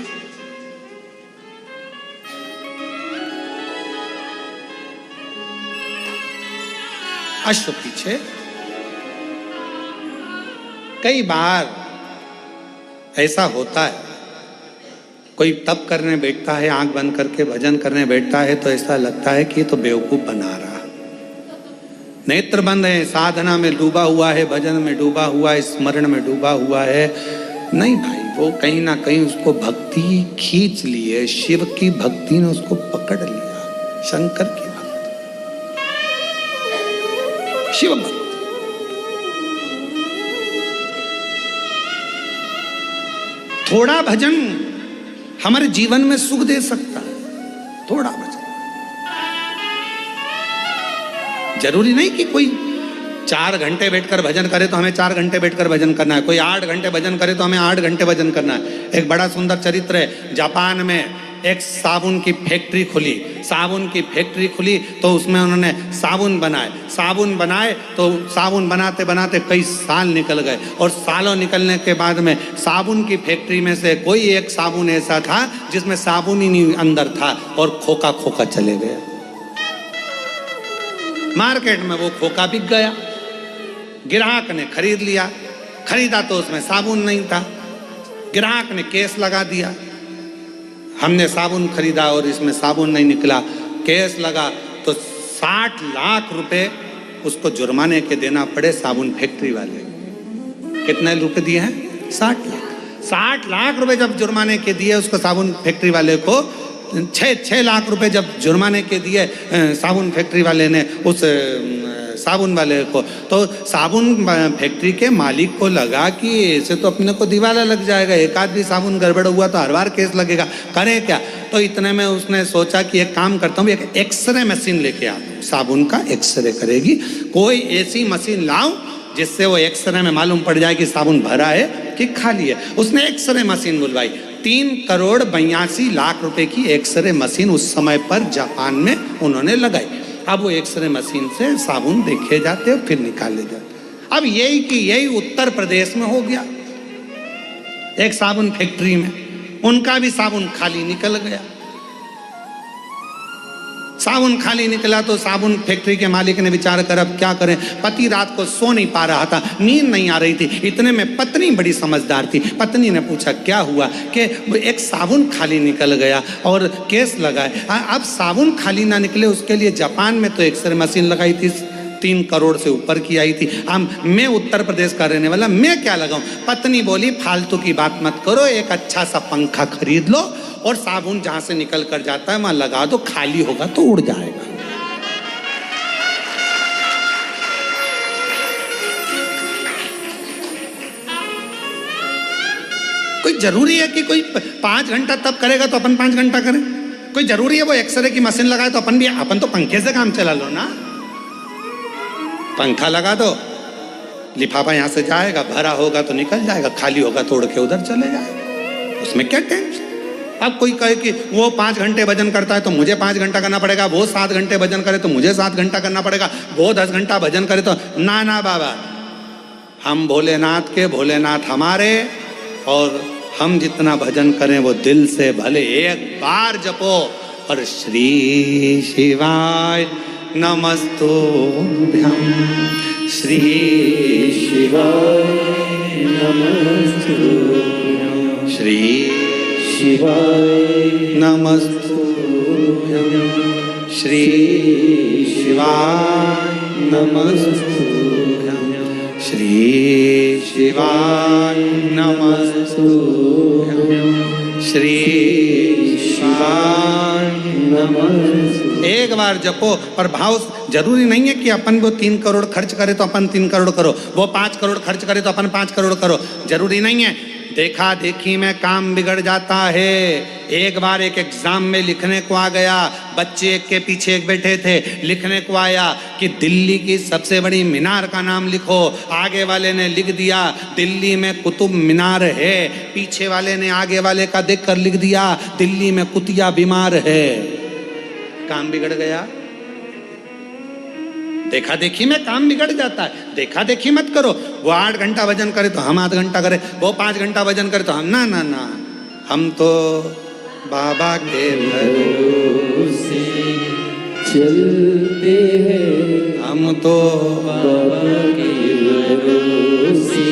अश्व पीछे। कई बार ऐसा होता है, कोई तप करने बैठता है, आंख बंद करके भजन करने बैठता है, तो ऐसा लगता है कि ये तो बेवकूफ बना रहा। नेत्र बंद है, साधना में डूबा हुआ है, भजन में डूबा हुआ है, स्मरण में डूबा हुआ है। नहीं भाई, वो कहीं ना कहीं उसको भक्ति खींच ली है, शिव की भक्ति ने उसको पकड़ लिया, शंकर की शिव भक्त। थोड़ा भजन हमारे जीवन में सुख दे सकता है, थोड़ा भजन। जरूरी नहीं कि कोई 4 घंटे बैठकर भजन करे तो हमें 4 घंटे बैठकर भजन करना है, कोई 8 घंटे भजन करे तो हमें 8 घंटे भजन करना है। एक बड़ा सुंदर चरित्र है, जापान में एक साबुन की फैक्ट्री खुली। साबुन की फैक्ट्री खुली तो उसमें उन्होंने साबुन बनाए। साबुन बनाए तो साबुन बनाते बनाते कई साल निकल गए, और सालों निकलने के बाद में साबुन की फैक्ट्री में से कोई एक साबुन ऐसा था जिसमें साबुन ही नहीं अंदर था, और खोखा खोखा चले गया। मार्केट में वो खोखा बिक गया, ग्राहक ने खरीद लिया, खरीदा तो उसमें साबुन नहीं था, ग्राहक ने केस लगा दिया, हमने साबुन खरीदा और इसमें साबुन नहीं निकला, केस लगा तो 60 लाख रुपए उसको जुर्माने के देना पड़े साबुन फैक्ट्री वाले। कितने रुपए दिए हैं? 60 लाख। 60 लाख रुपए जब जुर्माने के दिए उसको साबुन फैक्ट्री वाले को, 6 लाख रुपए जब जुर्माने के दिए साबुन फैक्ट्री वाले ने उस साबुन वाले को, तो साबुन फैक्ट्री के मालिक को लगा कि ऐसे तो अपने को दिवाला लग जाएगा, एक आध भी साबुन गड़बड़ हुआ तो हर बार केस लगेगा, करें क्या? तो इतने में उसने सोचा कि एक काम करता हूँ, एक एक्सरे मशीन लेके आता हूँ, साबुन का एक्सरे करेगी, कोई ऐसी मशीन लाऊं जिससे वो एक्सरे में मालूम पड़ जाए कि साबुन भरा है कि खाली है। उसने एक्सरे मशीन बुलवाई, 3 करोड़ 82 लाख रुपए की एक्सरे मशीन उस समय पर जापान में उन्होंने लगाई। अब वो एक्सरे मशीन से साबुन देखे जाते और फिर निकाले जाते। अब यही कि यही उत्तर प्रदेश में हो गया, एक साबुन फैक्ट्री में उनका भी साबुन खाली निकल गया। साबुन खाली निकला तो साबुन फैक्ट्री के मालिक ने विचार कर अब क्या करें, पति रात को सो नहीं पा रहा था, नींद नहीं आ रही थी, इतने में पत्नी बड़ी समझदार थी, पत्नी ने पूछा क्या हुआ, कि एक साबुन खाली निकल गया और केस लगाए। अब साबुन खाली ना निकले उसके लिए जापान में तो एक्सरे मशीन लगाई थी, 3 करोड़ से ऊपर की आई थी। अब मैं उत्तर प्रदेश का रहने वाला, मैं क्या लगाऊं? पत्नी बोली फालतू की बात मत करो, एक अच्छा सा पंखा खरीद लो और साबुन जहां से निकल कर जाता है वहां लगा दो, खाली होगा तो उड़ जाएगा। कोई जरूरी है कि कोई 5 घंटा तब करेगा तो अपन 5 घंटा करें? कोई जरूरी है वो एक्सरे की मशीन लगाए तो अपन तो पंखे से काम चला लो ना। पंखा लगा दो, लिफाफा यहां से जाएगा, भरा होगा तो निकल जाएगा, खाली होगा तो उड़ के उधर चले जाएगा, उसमें क्या टेंशन। अब कोई कहे कि वो 5 घंटे भजन करता है तो मुझे 5 घंटा करना पड़ेगा, वो 7 घंटे भजन करे तो मुझे 7 घंटा करना पड़ेगा, वो 10 घंटा भजन करे तो ना ना बाबा, हम भोलेनाथ के, भोलेनाथ हमारे, और हम जितना भजन करें वो दिल से भले एक बार जपो। और श्री शिवाय नमस्तुभ्यं, श्री शिवाय नमस्तुभ्यं, श्री शिवाय नमस्तुभ्यं, श्री शिवाय नमस्तुभ्यं, श्री शिवाय नमस्तुभ्यं, श्री शिवाय नमस्तुभ्यं। एक बार जपो। और भाव जरूरी नहीं है कि अपन वो 3 करोड़ खर्च करे तो अपन 3 करोड़ करो, वो 5 करोड़ खर्च करे तो अपन 5 करोड़ करो, जरूरी नहीं है। देखा देखी में काम बिगड़ जाता है। एक बार एक एग्जाम में लिखने को आ गया, बच्चे एक के पीछे एक बैठे थे, लिखने को आया कि दिल्ली की सबसे बड़ी मीनार का नाम लिखो। आगे वाले ने लिख दिया दिल्ली में कुतुब मीनार है, पीछे वाले ने आगे वाले का देखकर लिख दिया दिल्ली में कुतिया बीमार है। काम बिगड़ गया। देखा देखी में काम बिगड़ जाता है। देखा देखी मत करो। वो 8 घंटा भजन करे तो हम 8 घंटा करें, वो 5 घंटा भजन करे तो हम ना ना ना, हम तो बाबा के भरोसे चलते हैं, हम तो बाबा के भरोसे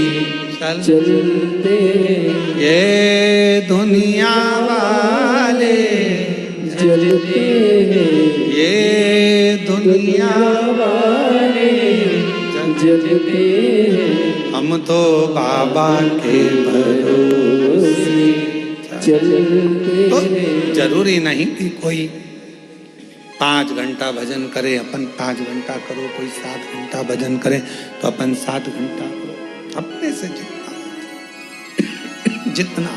चलते हैं। ये दुनिया वाले चलते हैं, ये दुनिया वाले चलते हैं। हम तो बाबा के भरोसे चलते तो हैं। जरूरी नहीं कि कोई 5 घंटा भजन करे, अपन 5 घंटा करो, कोई 7 घंटा भजन करे तो अपन 7 घंटा करो, अपने से जितना।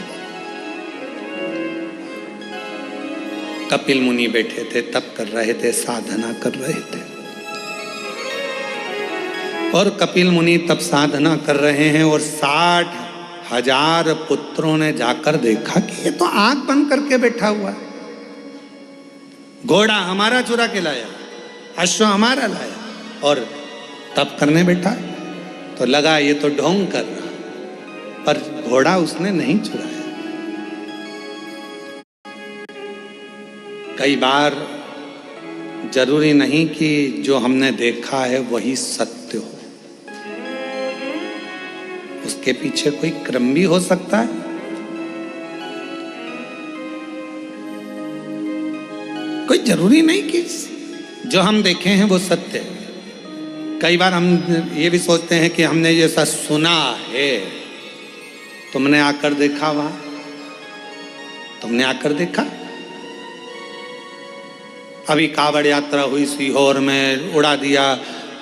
कपिल मुनि बैठे थे, तप कर रहे थे, साधना कर रहे थे, और कपिल मुनि तब साधना कर रहे हैं और 60,000 पुत्रों ने जाकर देखा कि ये तो आंख बंद करके बैठा हुआ है। घोड़ा हमारा चुरा के लाया, अश्व हमारा लाया, और तप करने बैठा, तो लगा ये तो ढोंग कर रहा, पर घोड़ा उसने नहीं चुराया। कई बार जरूरी नहीं कि जो हमने देखा है वही सत्य हो, उसके पीछे कोई क्रम भी हो सकता है। कोई जरूरी नहीं कि जो हम देखे हैं वो सत्य है। कई बार हम ये भी सोचते हैं कि हमने ये सब सुना है, तुमने आकर देखा, वहां तुमने आकर देखा। अभी कावड़ यात्रा हुई सीहोर में, उड़ा दिया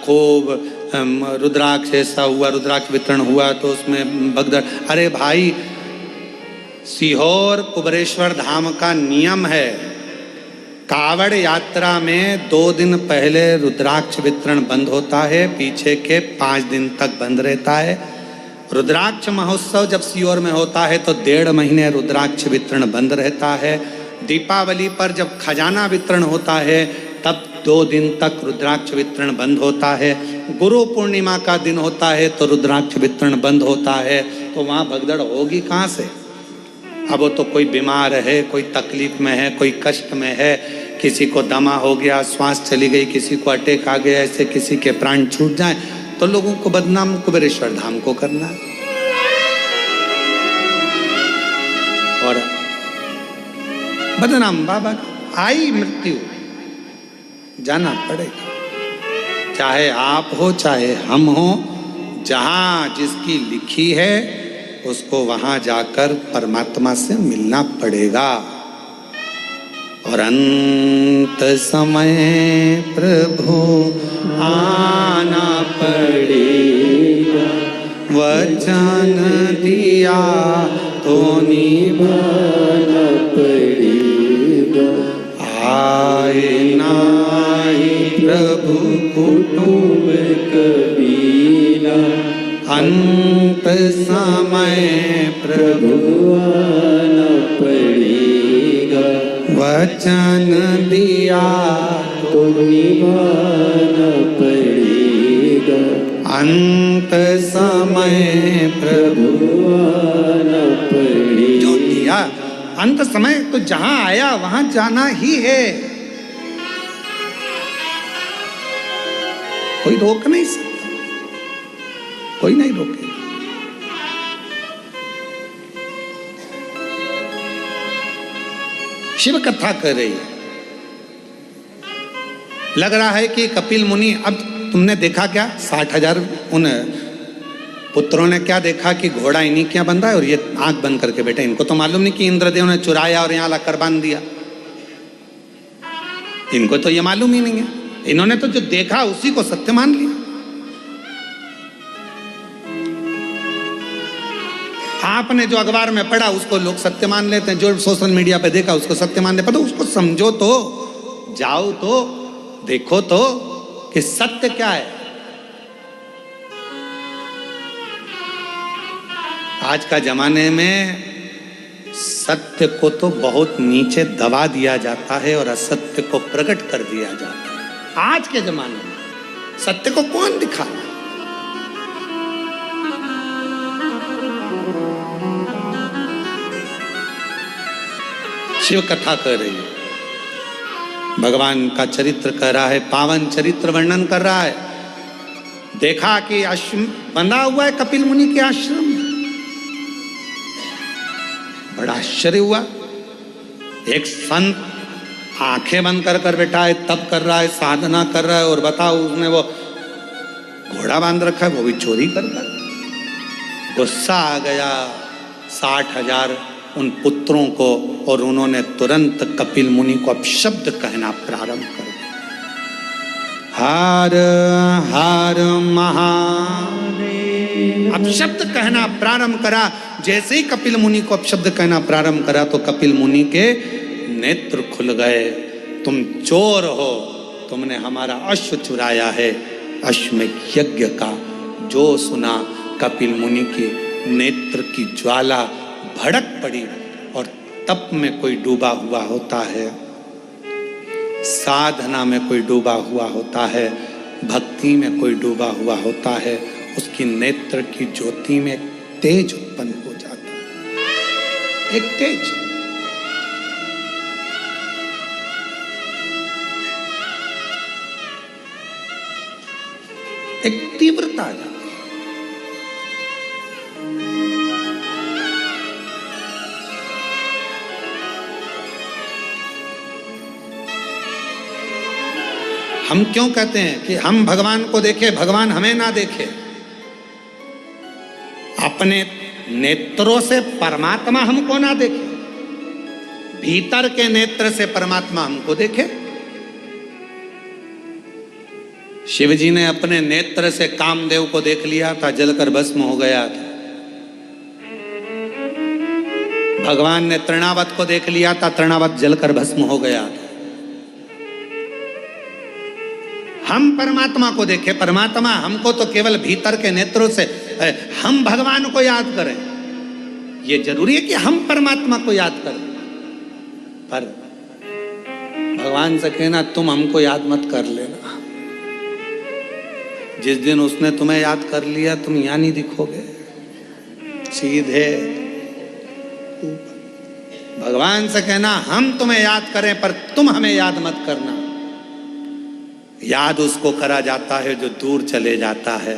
खूब रुद्राक्ष, ऐसा हुआ, रुद्राक्ष वितरण हुआ तो उसमें भगदड़। अरे भाई, सीहोर कुबेरेश्वर धाम का नियम है, कावड़ यात्रा में 2 दिन पहले रुद्राक्ष वितरण बंद होता है, पीछे के 5 दिन तक बंद रहता है। रुद्राक्ष महोत्सव जब सीहोर में होता है तो 1.5 महीने रुद्राक्ष वितरण बंद रहता है। दीपावली पर जब खजाना वितरण होता है तब 2 दिन तक रुद्राक्ष वितरण बंद होता है। गुरु पूर्णिमा का दिन होता है तो रुद्राक्ष वितरण बंद होता है। तो वहाँ भगदड़ होगी कहाँ से? अब वो तो कोई बीमार है, कोई तकलीफ में है, कोई कष्ट में है, किसी को दमा हो गया, श्वास चली गई, किसी को अटैक आ गया, ऐसे किसी के प्राण छूट जाए, तो लोगों को बदनाम कुबेरेश्वर धाम को करना है। और बदनाम बाबा, आई मृत्यु, जाना पड़ेगा, चाहे आप हो चाहे हम हो। जहां जिसकी लिखी है उसको वहां जाकर परमात्मा से मिलना पड़ेगा। और अंत समय प्रभु आना पड़ेगा, वचन दिया तो निभाना पड़ेगा। आए नाई प्रभु कुटुंब कबीला, अंत समय प्रभु आना पड़ेगा, वचन दिया तो निभाना पड़ेगा। अंत समय प्रभु आना पड़ेगा। जो दिया अंत समय, तो जहां आया वहां जाना ही है, कोई रोक नहीं सकता, कोई नहीं रोके। शिव कथा कर रही है, लग रहा है कि कपिल मुनि, अब तुमने देखा क्या 60,000 उन पुत्रों ने क्या देखा कि घोड़ा इन्हीं क्या बंधा है और ये आंख बंद करके बैठे। इनको तो मालूम नहीं कि इंद्रदेव ने चुराया और यहां लाकर बांध दिया, इनको तो ये मालूम ही नहीं है। इन्होंने तो जो देखा उसी को सत्य मान लिया। आपने जो अखबार में पढ़ा उसको लोग सत्य मान लेते हैं, जो सोशल मीडिया पे देखा उसको सत्य मान लेते हैं। उसको समझो तो, जाओ तो, देखो तो कि सत्य क्या है। आज का जमाने में सत्य को तो बहुत नीचे दबा दिया जाता है और असत्य को प्रकट कर दिया जाता है। आज के जमाने में सत्य को कौन दिखाता? शिव कथा कर रही है, भगवान का चरित्र कर रहा है, पावन चरित्र वर्णन कर रहा है। देखा कि आश्रम बंधा हुआ है कपिल मुनि के आश्रम में, बड़ा आश्चर्य हुआ। एक संत आंखें बंद कर कर बैठा है, तप कर रहा है, साधना कर रहा है, और बताओ उसने वो घोड़ा बांध रखा है, वो भी चोरी करता है। गुस्सा आ गया 60,000 उन पुत्रों को, और उन्होंने तुरंत कपिल मुनि को अपशब्द कहना प्रारंभ कर दिया। हर हर महादेव, अपशब्द कहना प्रारंभ करा। जैसे ही कपिल मुनि को अपशब्द कहना प्रारंभ करा तो कपिल मुनि के नेत्र खुल गए। तुम चोर हो, तुमने हमारा अश्व चुराया है। अश्वमेध यज्ञ का जो सुना, कपिल मुनि के नेत्र की ज्वाला भड़क पड़ी। और तप में कोई डूबा हुआ होता है, साधना में कोई डूबा हुआ होता है, भक्ति में कोई डूबा हुआ होता है, उसकी नेत्र की ज्योति में एक तेज उत्पन्न हो जाता है, एक तेज। एक तीव्रता आ जाती है। हम क्यों कहते हैं कि हम भगवान को देखें, भगवान हमें ना देखे? अपने नेत्रों से परमात्मा हमको ना देखे, भीतर के नेत्र से परमात्मा हमको देखे। शिव जी ने अपने नेत्र से कामदेव को देख लिया था, जलकर भस्म हो गया था। भगवान ने तृणावत को देख लिया था, तृणावत जलकर भस्म हो गया था। हम परमात्मा को देखें, परमात्मा हमको तो केवल भीतर के नेत्रों से, हम भगवान को याद करें। ये जरूरी है कि हम परमात्मा को याद करें, पर भगवान से कहना तुम हमको याद मत कर लेना। जिस दिन उसने तुम्हें याद कर लिया, तुम यहां नहीं दिखोगे, सीधे भगवान से कहना हम तुम्हें याद करें पर तुम हमें याद मत करना। याद उसको करा जाता है जो दूर चले जाता है।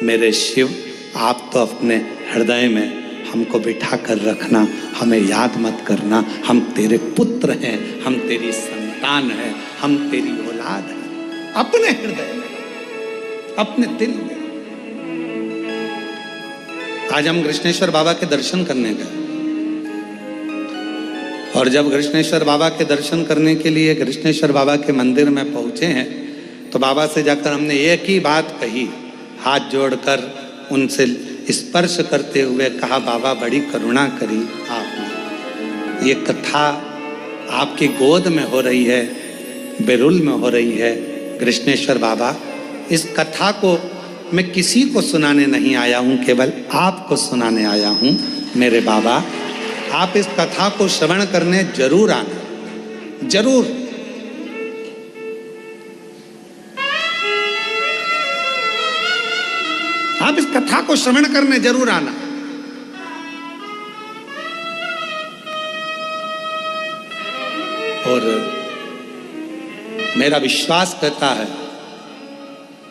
मेरे शिव, आप तो अपने हृदय में हमको बिठा कर रखना, हमें याद मत करना। हम तेरे पुत्र हैं, हम तेरी संतान हैं, हम तेरी औलाद हैं। अपने हृदय में, अपने दिल में। आज हम कृष्णेश्वर बाबा के दर्शन करने गए, और जब कृष्णेश्वर बाबा के दर्शन करने के लिए कृष्णेश्वर बाबा के मंदिर में पहुंचे हैं, तो बाबा से जाकर हमने एक ही बात कही, हाथ जोड़कर उनसे स्पर्श करते हुए कहा, बाबा बड़ी करुणा करी आपने। ये कथा आपकी गोद में हो रही है, बेरुल में हो रही है। कृष्णेश्वर बाबा, इस कथा को मैं किसी को सुनाने नहीं आया हूँ, केवल आपको सुनाने आया हूँ। मेरे बाबा, आप इस कथा को श्रवण करने जरूर आना, जरूर। आप इस कथा को श्रवण करने जरूर आना। और मेरा विश्वास कहता है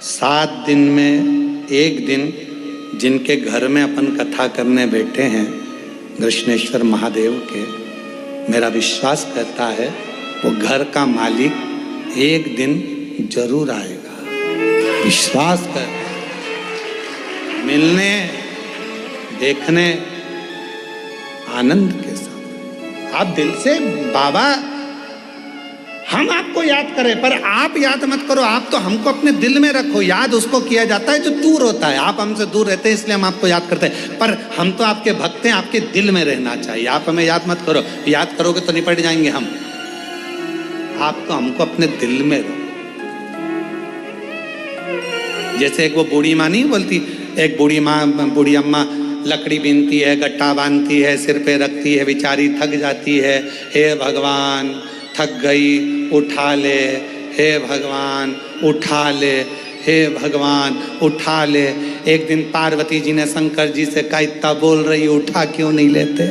7 दिन में एक दिन जिनके घर में अपन कथा करने बैठे हैं कृष्णेश्वर महादेव के, मेरा विश्वास कहता है वो घर का मालिक एक दिन जरूर आएगा। विश्वास कर, मिलने, देखने, आनंद के साथ। आप दिल से, बाबा हम आपको याद करें पर आप याद मत करो, आप तो हमको अपने दिल में रखो। याद उसको किया जाता है जो दूर होता है। आप हमसे दूर रहते हैं इसलिए हम आपको याद करते हैं, पर हम तो आपके भक्त हैं, आपके दिल में रहना चाहिए। आप हमें याद मत करो, याद करोगे तो निपट जाएंगे हम। आप तो हमको अपने दिल में रखो। जैसे एक वो बूढ़ी माँ नहीं बोलती, एक बूढ़ी माँ, बूढ़ी अम्मा लकड़ी बीनती है, गट्टा बांधती है, सिर पे रखती है, बेचारी थक जाती है। हे भगवान थक गई, उठा ले, हे भगवान उठा ले, हे भगवान उठा ले। एक दिन पार्वती जी ने शंकर जी से कहा, इतना बोल रही उठा क्यों नहीं लेते?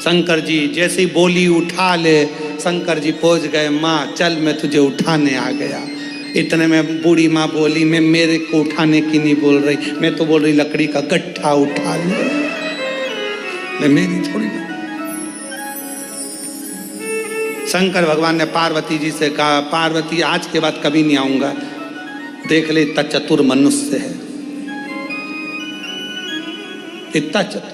शंकर जी जैसे ही बोली उठा ले, शंकर जी पहुंच गए, माँ चल मैं तुझे उठाने आ गया। इतने में बूढ़ी माँ बोली, मैं मेरे को उठाने की नहीं बोल रही, मैं तो बोल रही लकड़ी का गट्ठा उठा ले, मैं मेरी थोड़ी। शंकर भगवान ने पार्वती जी से कहा, पार्वती आज के बाद कभी नहीं आऊंगा, देख ले इतना चतुर मनुष्य है, इतना चतुर।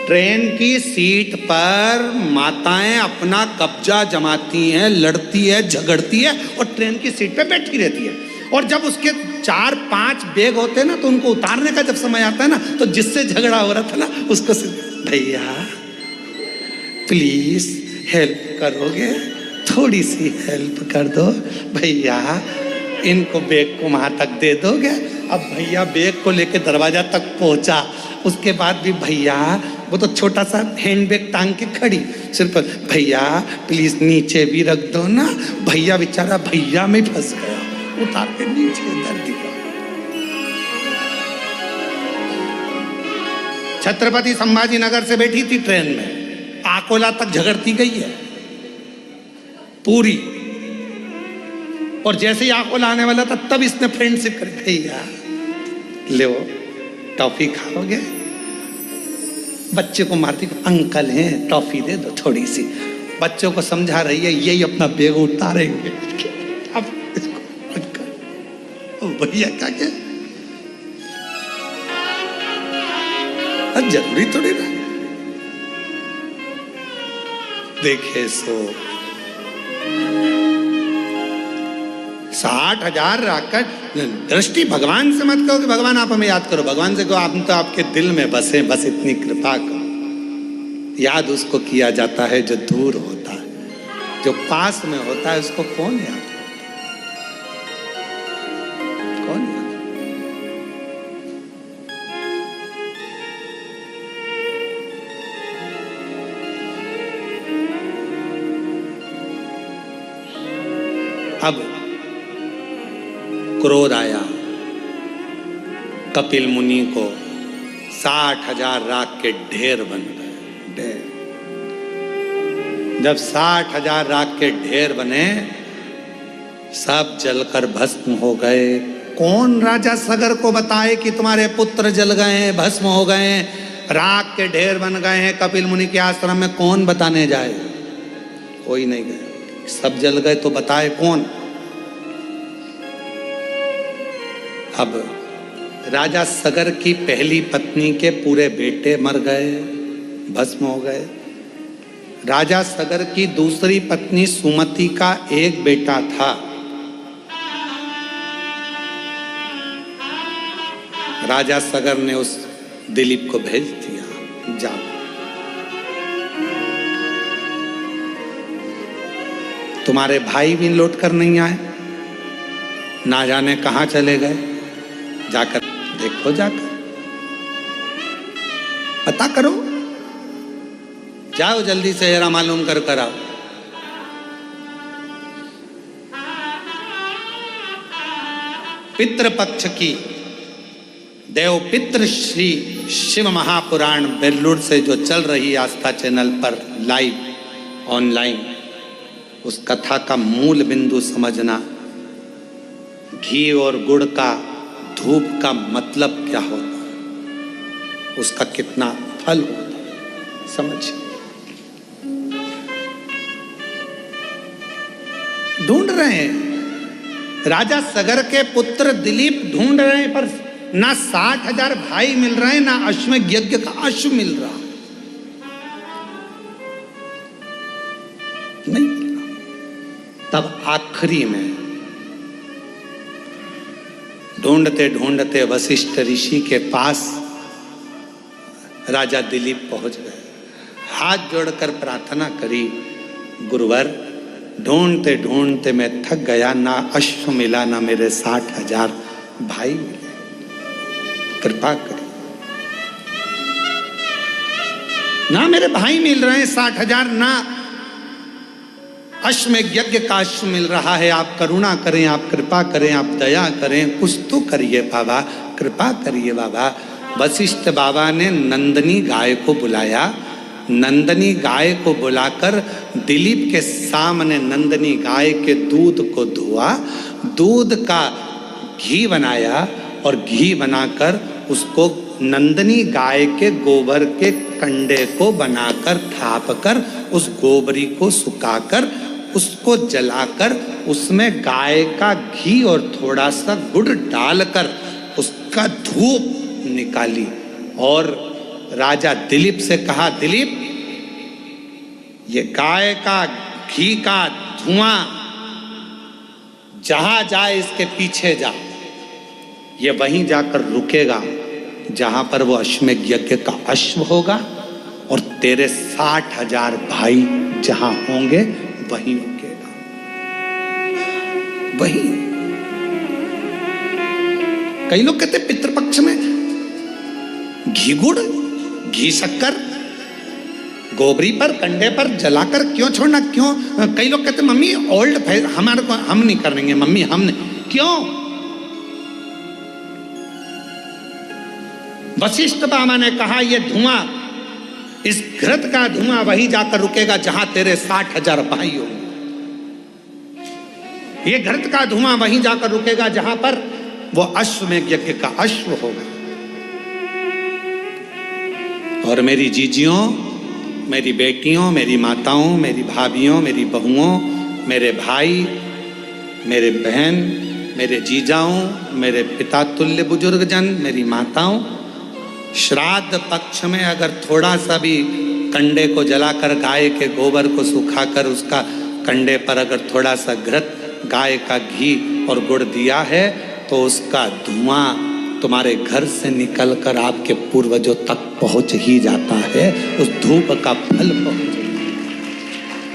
ट्रेन की सीट पर माताएं अपना कब्जा जमाती हैं, लड़ती है, झगड़ती है, और ट्रेन की सीट पे बैठी रहती है। और जब उसके 4-5 बैग होते हैं ना, तो उनको उतारने का जब समय आता है ना, तो जिससे झगड़ा हो रहा था ना, उसको भैया प्लीज हेल्प करोगे, थोड़ी सी हेल्प कर दो भैया, इनको बैग को वहां तक दे दोगे। अब भैया बैग को लेके दरवाजा तक पहुंचा, उसके बाद भी भैया, वो तो छोटा सा हैंड बैग टांग के खड़ी, सिर्फ भैया प्लीज नीचे भी रख दो ना, भैया बेचारा भैया में फंस गया, उतार के नीचे धर दिया। छत्रपति संभाजी नगर से बैठी थी ट्रेन में, आकोला तक झगड़ती गई है पूरी, और जैसे ही आकोला आने वाला था तब इसने फ्रेंडशिप कर भैया ले टॉफी खाओगे, बच्चे को मारती अंकल हैं टॉफी दे दो थोड़ी सी, बच्चों को समझा रही है, यही अपना बैग उतारेंगे अब इसको अंकल भैया क्या क्या जरूरी थोड़ी ना। देखे सो 60,000 राकट दृष्टि भगवान से मत कहो कि भगवान आप हमें याद करो, भगवान से कहो आप तो आपके दिल में बसे, बस इतनी कृपा करो। याद उसको किया जाता है जो दूर होता है, जो पास में होता है उसको कौन याद करता, कौन याद। अब क्रोध आया कपिल मुनि को, 60,000 राख के ढेर बन गए, ढेर। जब 60,000 राख के ढेर बने, सब जलकर भस्म हो गए। कौन राजा सगर को बताए कि तुम्हारे पुत्र जल गए हैं, भस्म हो गए हैं, राख के ढेर बन गए हैं कपिल मुनि के आश्रम में? कौन बताने जाए? कोई नहीं गया। सब जल गए तो बताए कौन? अब राजा सगर की पहली पत्नी के पूरे बेटे मर गए, भस्म हो गए। राजा सगर की दूसरी पत्नी सुमति का एक बेटा था, राजा सगर ने उस दिलीप को भेज दिया, जाओ। तुम्हारे भाई भी लौट कर नहीं आए, ना जाने कहां चले गए, जाकर देखो, जाकर पता करो, जाओ जल्दी से जरा मालूम कर कर आओ। पितृपक्ष की देव पितृ श्री शिव महापुराण बेल्लूर से जो चल रही है आस्था चैनल पर लाइव ऑनलाइन, उस कथा का मूल बिंदु समझना। घी और गुड़ का, धूप का मतलब क्या होता है, उसका कितना फल होता है, समझिए। ढूंढ रहे हैं राजा सगर के पुत्र दिलीप, ढूंढ रहे हैं, पर ना 60,000 भाई मिल रहे हैं, ना अश्वमेध यज्ञ का अश्व मिल रहा, नहीं मिल रहा। तब आखिरी में ढूंढते ढूंढते वशिष्ठ ऋषि के पास राजा दिलीप पहुंच गए, हाथ जोड़कर प्रार्थना करी, गुरुवर ढूंढते ढूंढते मैं थक गया, ना अश्व मिला, ना मेरे 60,000 भाई मिले, कृपा करी। ना मेरे भाई मिल रहे हैं 60,000, ना अश्वमेध यज्ञ का अश्व मिल रहा है, आप करुणा करें, आप कृपा करें, आप दया करें, कुछ तो करिए बाबा, कृपा करिए बाबा। वशिष्ठ बाबा ने नंदनी गाय को बुलाया, नंदनी गाय को बुलाकर दिलीप के सामने नंदनी गाय के दूध को धोआ, दूध का घी बनाया और घी बनाकर उसको नंदनी गाय के गोबर के कंडे को बनाकर थाप कर, उस गोबरी को सुखाकर, उसको जलाकर, उसमें गाय का घी और थोड़ा सा गुड़ डालकर उसका धूप निकाली और राजा दिलीप से कहा, दिलीप ये गाय का घी का धुआं जहां जाए इसके पीछे जा, ये वहीं जाकर रुकेगा जहां पर वो अश्वमेध यज्ञ का अश्व होगा, और तेरे 60,000 भाई जहां होंगे वहीं रुकेगा, वहीं। कई लोग कहते पितृपक्ष में घी गुड़, घी शक्कर, गोबरी पर, कंडे पर जलाकर क्यों छोड़ना? क्यों? कई लोग कहते मम्मी ओल्ड हमारे को हम नहीं करेंगे मम्मी, हम नहीं। क्यों? वशिष्ठ बाबा ने कहा ये धुआं, इस घृत का धुआं वहीं जाकर रुकेगा जहां तेरे 60,000 भाई होंगे। ये घृत का धुआं वहीं जाकर रुकेगा जहां पर वो अश्वमेध यज्ञ का अश्व होगा। और मेरी जीजियों, मेरी बेटियों, मेरी माताओं, मेरी भाभियों, मेरी बहुओं, मेरे भाई, मेरे बहन, मेरे जीजाओं, मेरे पिता तुल्य बुजुर्ग जन, मेरी माताओं, श्राद्ध पक्ष में अगर थोड़ा सा भी कंडे को जलाकर गाय के गोबर को सुखाकर उसका कंडे पर अगर थोड़ा सा घृत, गाय का घी और गुड़ दिया है तो उसका धुआं तुम्हारे घर से निकलकर आपके पूर्वजों तक पहुंच ही जाता है। उस धूप का फल पहुंच,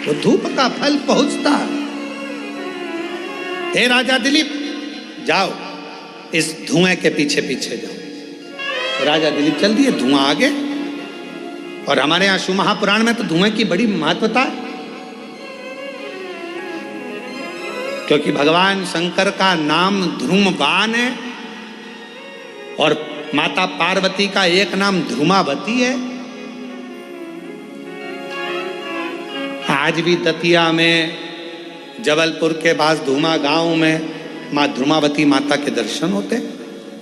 वो धूप का फल पहुंचता। हे राजा दिलीप, जाओ इस धुएं के पीछे पीछे जाओ। राजा दिलीप चल दिए, धुआं आगे। और हमारे यहां शिव महापुराण में तो धुएं की बड़ी महत्वता है, क्योंकि भगवान शंकर का नाम ध्रुमवान है और माता पार्वती का एक नाम ध्रुमावती है। आज भी दतिया में, जबलपुर के पास धुमा गांव में मां ध्रुमावती माता के दर्शन होते।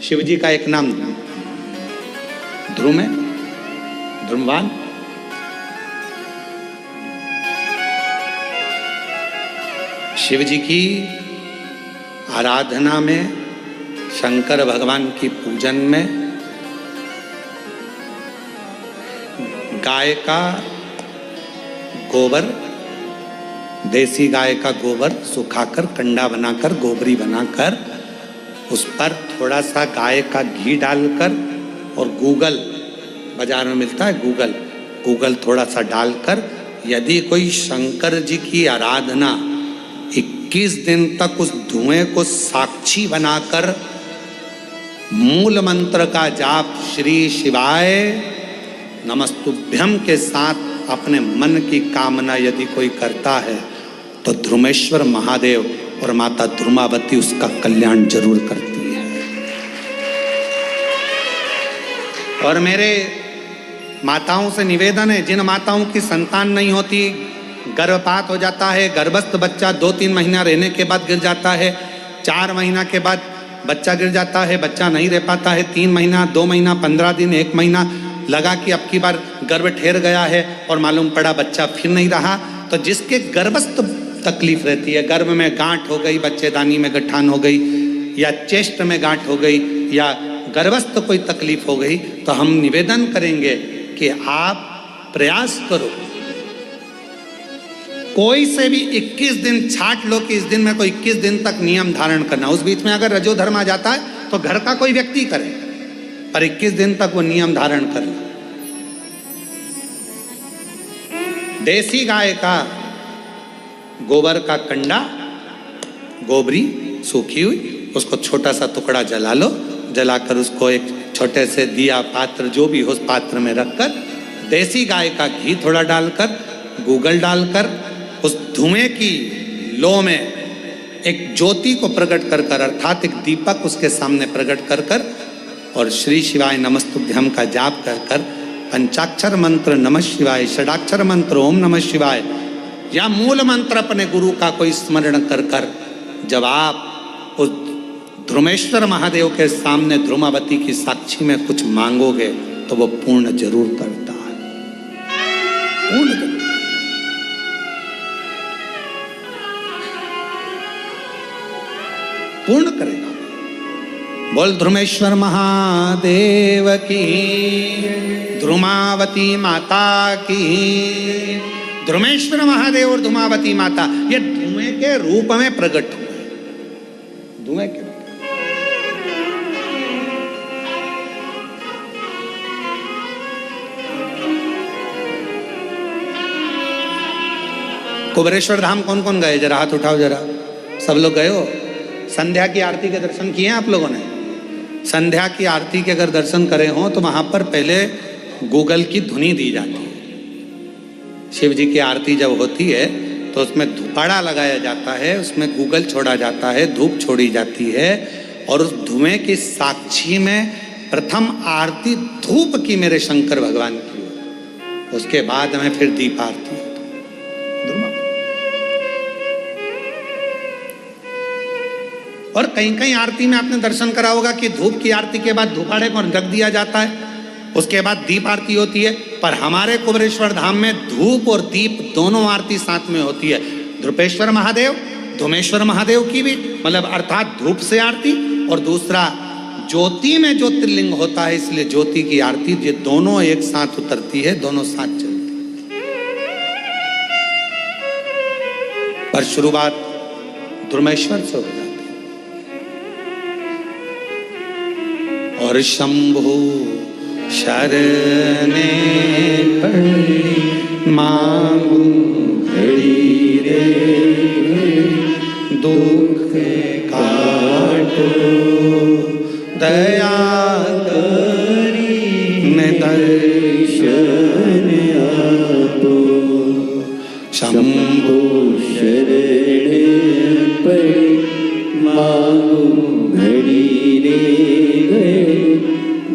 शिव जी का एक नाम ध्रुम है, ध्रुमवान। शिव जी की आराधना में, शंकर भगवान की पूजन में गाय का गोबर, देसी गाय का गोबर सुखाकर कंडा बनाकर, गोबरी बनाकर, उस पर थोड़ा सा गाय का घी डालकर और गूगल, बाजार में मिलता है गूगल थोड़ा सा डालकर, यदि कोई शंकर जी की आराधना 21 दिन तक उस धुएं को साक्षी बनाकर मूल मंत्र का जाप श्री शिवाय नमस्तुभ्यम के साथ अपने मन की कामना यदि कोई करता है तो ध्रुमेश्वर महादेव और माता ध्रुमावती उसका कल्याण जरूर करती है। और मेरे माताओं से निवेदन है, जिन माताओं की संतान नहीं होती, गर्भपात हो जाता है, गर्भस्थ बच्चा 2-3 महीना रहने के बाद गिर जाता है, 4 महीना के बाद बच्चा गिर जाता है, बच्चा नहीं रह पाता है, 3 महीना, 2 महीना, 15 दिन, 1 महीना लगा कि अब की बार गर्भ ठहर गया है और मालूम पड़ा बच्चा फिर नहीं रहा, तो जिसके गर्भस्थ तकलीफ रहती है, गर्भ में गांठ हो गई, बच्चेदानी में गठान हो गई, या चेस्ट में गांठ हो गई, या गर्भस्थ कोई तकलीफ हो गई, तो हम निवेदन करेंगे कि आप प्रयास करो, कोई से भी 21 दिन छाट लो कि इस दिन में कोई 21 दिन तक नियम धारण करना। उस बीच में अगर रजोधर्म आ जाता है तो घर का कोई व्यक्ति करे, पर 21 दिन तक वो नियम धारण करना। देसी गाय का गोबर का कंडा, गोबरी सूखी हुई, उसको छोटा सा टुकड़ा जला लो, जलाकर उसको एक छोटे से दिया पात्र जो भी हो उस पात्र में रखकर, देसी गाय का घी थोड़ा डालकर, गूगल डालकर, उस धुएं की लो में एक ज्योति को प्रकट कर कर, अर्थात एक दीपक उसके सामने प्रकट कर कर, और श्री शिवाय नमस्तुभ्यम का जाप कर कर, पंचाक्षर मंत्र नमः शिवाय, षडाक्षर मंत्र ओम नमः शिवाय, या मूल मंत्र अपने गुरु का कोई स्मरण कर कर, जब आप उस ध्रुमेश्वर महादेव के सामने ध्रुमावती की साक्षी में कुछ मांगोगे तो वो पूर्ण जरूर करता है, पूर्ण पूर्ण करेगा। बोल ध्रुमेश्वर महादेव की, ध्रुमावती माता की। ध्रुमेश्वर महादेव और ध्रुमावती माता ये धुएं के रूप में प्रकट हुए, धुएं के कुबेरेश्वर धाम कौन कौन गए? जरा हाथ उठाओ, जरा सब लोग गए हो? संध्या की आरती के दर्शन किए हैं आप लोगों ने? संध्या की आरती के अगर दर्शन करे हो तो वहां पर पहले गूगल की धुनी दी जाती है, शिव जी की आरती जब होती है तो उसमें धुपाड़ा लगाया जाता है, उसमें गूगल छोड़ा जाता है, धूप छोड़ी जाती है, और उस धुएं की साक्षी में प्रथम आरती धूप की मेरे शंकर भगवान की हो, उसके बाद में फिर दीप आरती हो। और कहीं कहीं आरती में आपने दर्शन करा होगा कि धूप की आरती के बाद धूपाड़े को रख दिया जाता है, उसके बाद दीप आरती होती है। पर हमारे कुबेरेश्वर धाम में धूप और दीप दोनों आरती साथ में होती है। धूपेश्वर महादेव, धूमेश्वर महादेव की भी, मतलब अर्थात धूप से आरती, और दूसरा ज्योति में जो त्रिलिंग होता है इसलिए ज्योति की आरती, ये दोनों एक साथ उतरती है, दोनों साथ चलती है। पर शुरुआत धूमेश्वर से हो जाती है। और शंभु शरणे पड़ी मांगू घड़ी रे, दुख काटो दया करी ने दर्शन आपो। शंभु शरणे पड़ी मांगू घड़ी रे,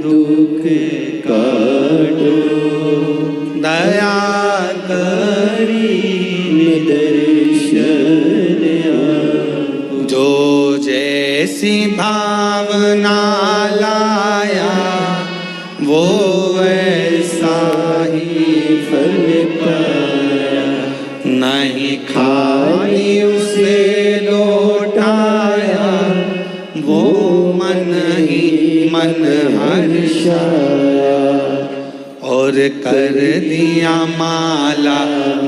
दुख काटो दया करी दर्शन आपो। जो जैसी भावना लाया वो वैसा ही फल पाया, नहीं खाली उसे लौटाया, वो मन ही मन हर्षाया, और कर दिया माला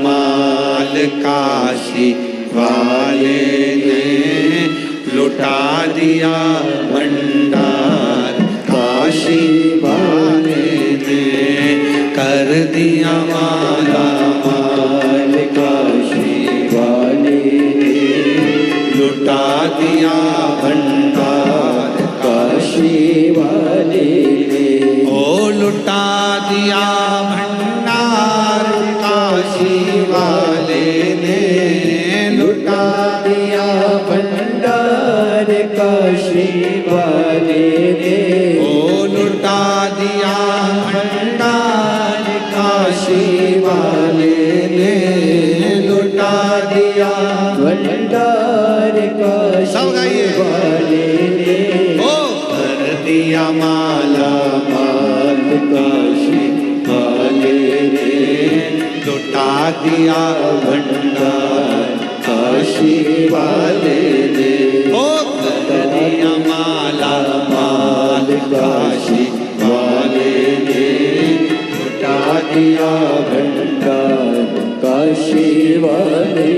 माल काशी वाले ने, लुटा दिया भंडार काशी वाले ने, कर दिया माला माल काशी वाले ने, लुटा दिया भंडार काशी वाले ने, ओ लुटा दिया भंडार काशी वाले ने, लुटा दिया भंडार काशी वाले ने, ओ लुटा दिया भंडार काशी वाले ने, लुटा दिया भंडार सब काशी गाइए। वाले ने, ओ कर दिया माला माल काशी वाले ने, लुटा दिया भंडार काशी वाले ने, ओ कर दिया माला माल काशी वाले ने, लुटा दिया भंडार काशी वाले